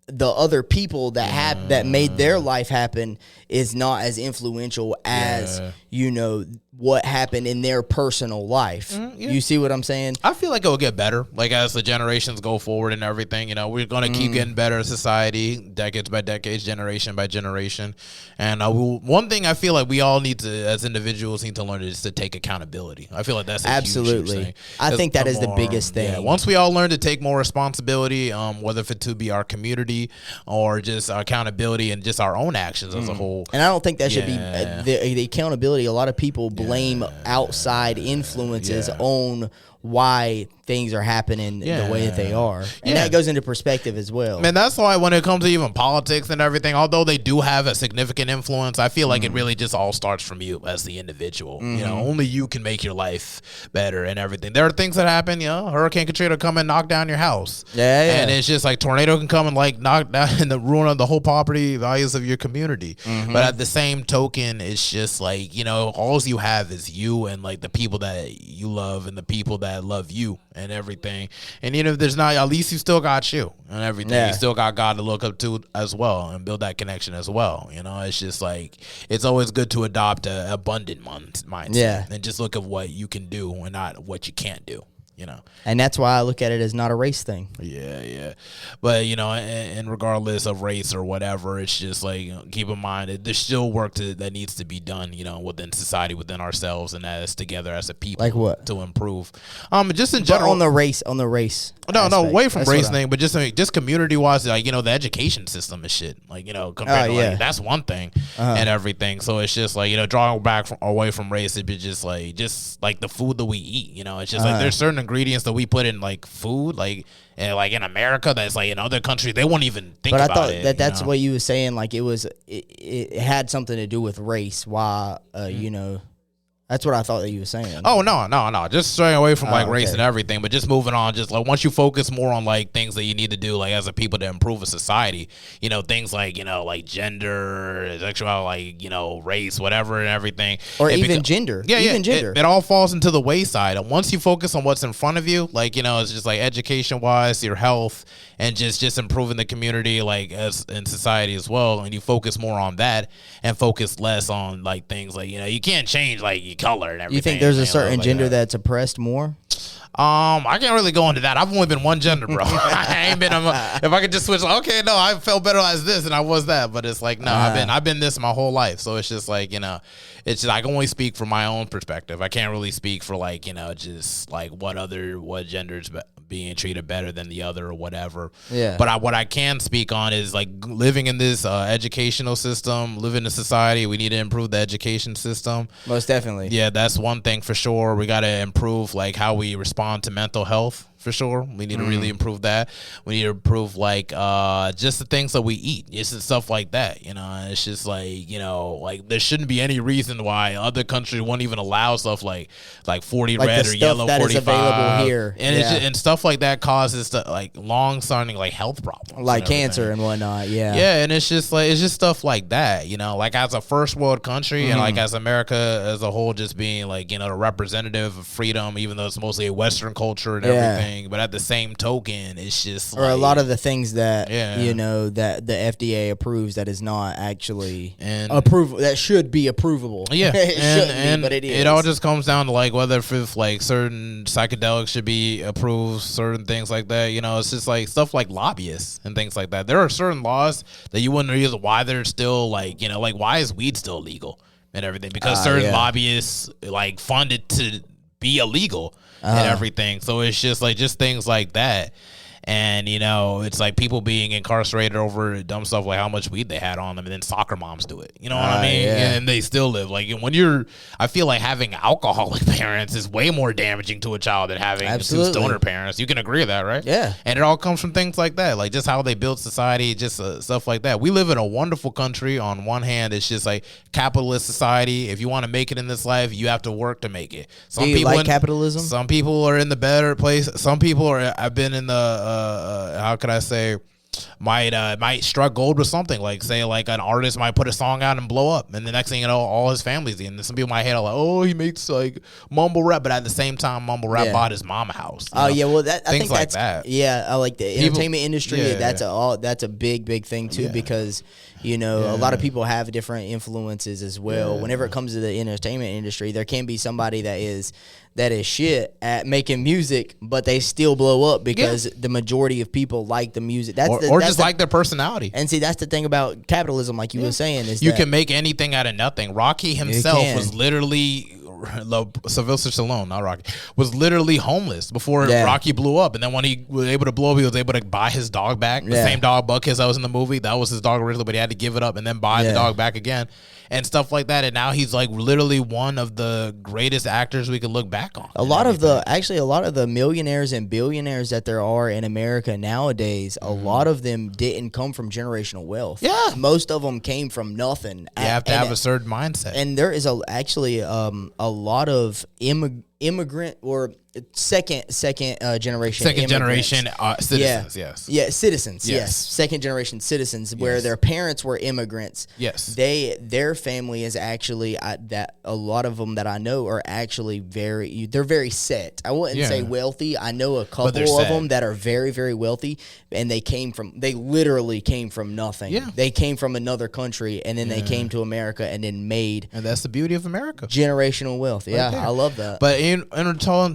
the other people that made their life happen is not as influential as what happened in their personal life. You see what I'm saying? I feel like it will get better, as the generations go forward and everything. We're going to keep getting better as society, decades by decades, generation by generation. And one thing I feel like we all need to, as individuals, need to learn is to take accountability. I feel like that's a huge thing. I think that is the biggest thing. Yeah, once we all learn to take more responsibility, whether it to be our community or just our accountability and just our own actions as a whole. And I don't think that should be the accountability. A lot of people blame outside influences on why things are happening the way that they are. And that goes into perspective as well. And that's why when it comes to even politics and everything, although they do have a significant influence, I feel like it really just all starts from you as the individual. Only you can make your life better and everything. There are things that happen, Hurricane Katrina come and knock down your house. And it's just tornado can come and knock down and ruin the whole property values of your community. But at the same token, it's just all you have is you and the people that you love and the people that love you and everything. And even if there's not, at least you still got you and everything. You still got God to look up to as well and build that connection as well. It's just it's always good to adopt a abundant mindset and just look at what you can do and not what you can't do. And that's why I look at it as not a race thing. But and regardless of race or whatever, it's just keep in mind that there's still work that needs to be done, within society, within ourselves, and as together as a people, to improve. Just in general, on the race. No, away from race thing, but just community wise, the education system is shit. Compared to that's one thing and everything. So it's just drawing back away from race, it'd be just the food that we eat. It's just there's certain ingredients that we put in food, in America, that's in other countries they won't even think about it. But I thought that's what you were saying, it had something to do with race. Why that's what I thought that you were saying. Oh, no. Just straying away from race and everything, but just moving on. Just once you focus more on things that you need to do as a people to improve a society, things like gender, sexual, race, whatever and everything. Or even gender. Even gender. It all falls into the wayside. And once you focus on what's in front of you, it's just education wise, your health, and just improving the community, as in society as well. And you focus more on that and focus less on things you can't change color and everything. You think there's a certain gender that's oppressed more? I can't really go into that. I've only been one gender, bro. I ain't been. If I could just switch, I felt better as this and I was that. But it's no, I've been this my whole life. So it's just it's just I can only speak from my own perspective. I can't really speak for just what genders being treated better than the other or whatever. But what I can speak on is living in this educational system, living in a society. We need to improve the education system. Most definitely. Yeah, that's one thing for sure. We got to improve how we respond to mental health. For sure, we need to really improve that. We need to improve just the things that we eat, just and stuff like that. And it's just there shouldn't be any reason why other countries won't even allow stuff like 40 red or yellow 45 available here, and and stuff like that causes long-standing health problems, cancer and whatnot. And it's just stuff like that. As a first world country and as America as a whole, just being the representative of freedom, even though it's mostly a Western culture and everything. everything. But at the same token, it's just or a lot of the things that Yeah. that the FDA approves that is not actually And- approval that should be approvable. Yeah, it shouldn't and be, but it is. It all just comes down to like whether if like certain psychedelics should be approved, certain things like that. You know, it's just like stuff like lobbyists and things like that. There are certain laws that you wouldn't realize why they're still like, you know, like why is weed still legal and everything, because certain lobbyists like fund it to be illegal and everything. So it's just like just things like that. And, you know, it's like people being incarcerated over dumb stuff like how much weed they had on them, and then soccer moms do it. You know what I mean? Yeah. And they still live. Like, when I feel like having alcoholic parents is way more damaging to a child than having two stoner parents. You can agree with that, right? Yeah. And it all comes from things like that, like just how they build society, just stuff like that. We live in a wonderful country. On one hand, it's just like capitalist society. If you want to make it in this life, you have to work to make it. Do you like capitalism? Some people are in the better place. Some people I've been in the how could I say, might strike gold with something. Like, say, like an artist might put a song out and blow up, and the next thing you know, all his family's in. And some people might hate like, oh, he makes like mumble rap, but at the same time, mumble rap bought his mama house. Oh yeah, well I think like that's that. Yeah, I like the entertainment industry. Yeah. That's a big thing too, because you know a lot of people have different influences as well. Whenever it comes to the entertainment industry, there can be somebody that is shit at making music, but they still blow up because the majority of people like the music. That's just like their personality. And see, that's the thing about capitalism, like you were saying, is you can make anything out of nothing. Rocky himself was literally Sylvester Stallone, not Rocky, was literally homeless before Rocky blew up. And then when he was able to blow up, he was able to buy his dog back. The same dog, Buckhead, that was in the movie. That was his dog originally, but he had to give it up and then buy the dog back again and stuff like that. And now he's like literally one of the greatest actors we could look back on. A lot of the millionaires and billionaires that there are in America nowadays, a lot of them didn't come from generational wealth. Yeah. Most of them came from nothing. You have to have a certain mindset. And there is actually a lot of immigrant or second generation citizens. Second generation citizens where their parents were immigrants. Their family is actually that a lot of them that I know are actually they're very set. I wouldn't say wealthy. I know a couple of them that are very, very wealthy, and they literally came from nothing. They came from another country, and then they came to America and then made, and that's the beauty of America, generational wealth. I love that. But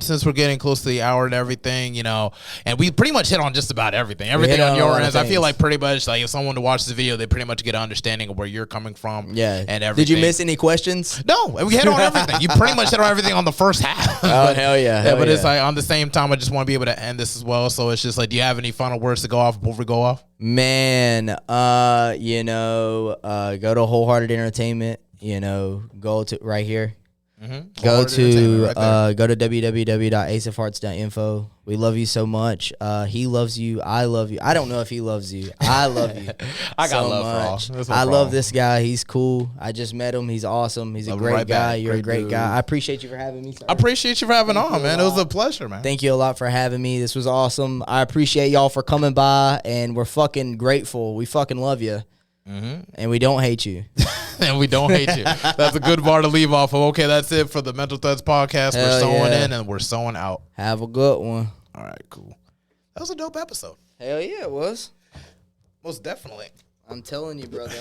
since we're getting close to the hour and everything, you know, and we pretty much hit on just about everything on your end. I feel like pretty much like if someone to watch the video, they pretty much get an understanding of where you're coming from. And everything. Did you miss any questions? No, we hit on everything. You pretty much hit on everything on the first half. Oh, hell yeah. But it's like on the same time, I just want to be able to end this as well. So it's just like, do you have any final words to go off before we go off? Man, go to Wholehearted Entertainment, go to right here. Go to www.aceofhearts.info. We love you so much. He loves you. I love you. I don't know if he loves you. I love you. I got love for all. I love this guy. He's cool. I just met him. He's awesome. He's a great guy. You're a great guy. I appreciate you for having me, sir. I appreciate you for having on, man. It was a pleasure, man. Thank you a lot for having me. This was awesome. I appreciate y'all for coming by, and we're fucking grateful. We fucking love you. And we don't hate you. And we don't hate you. That's a good bar to leave off of. Okay, that's it for the Mental Threads podcast. We're sewing in and we're sewing out. Have a good one. All right, cool. That was a dope episode. Hell yeah, it was. Most definitely. I'm telling you, brother.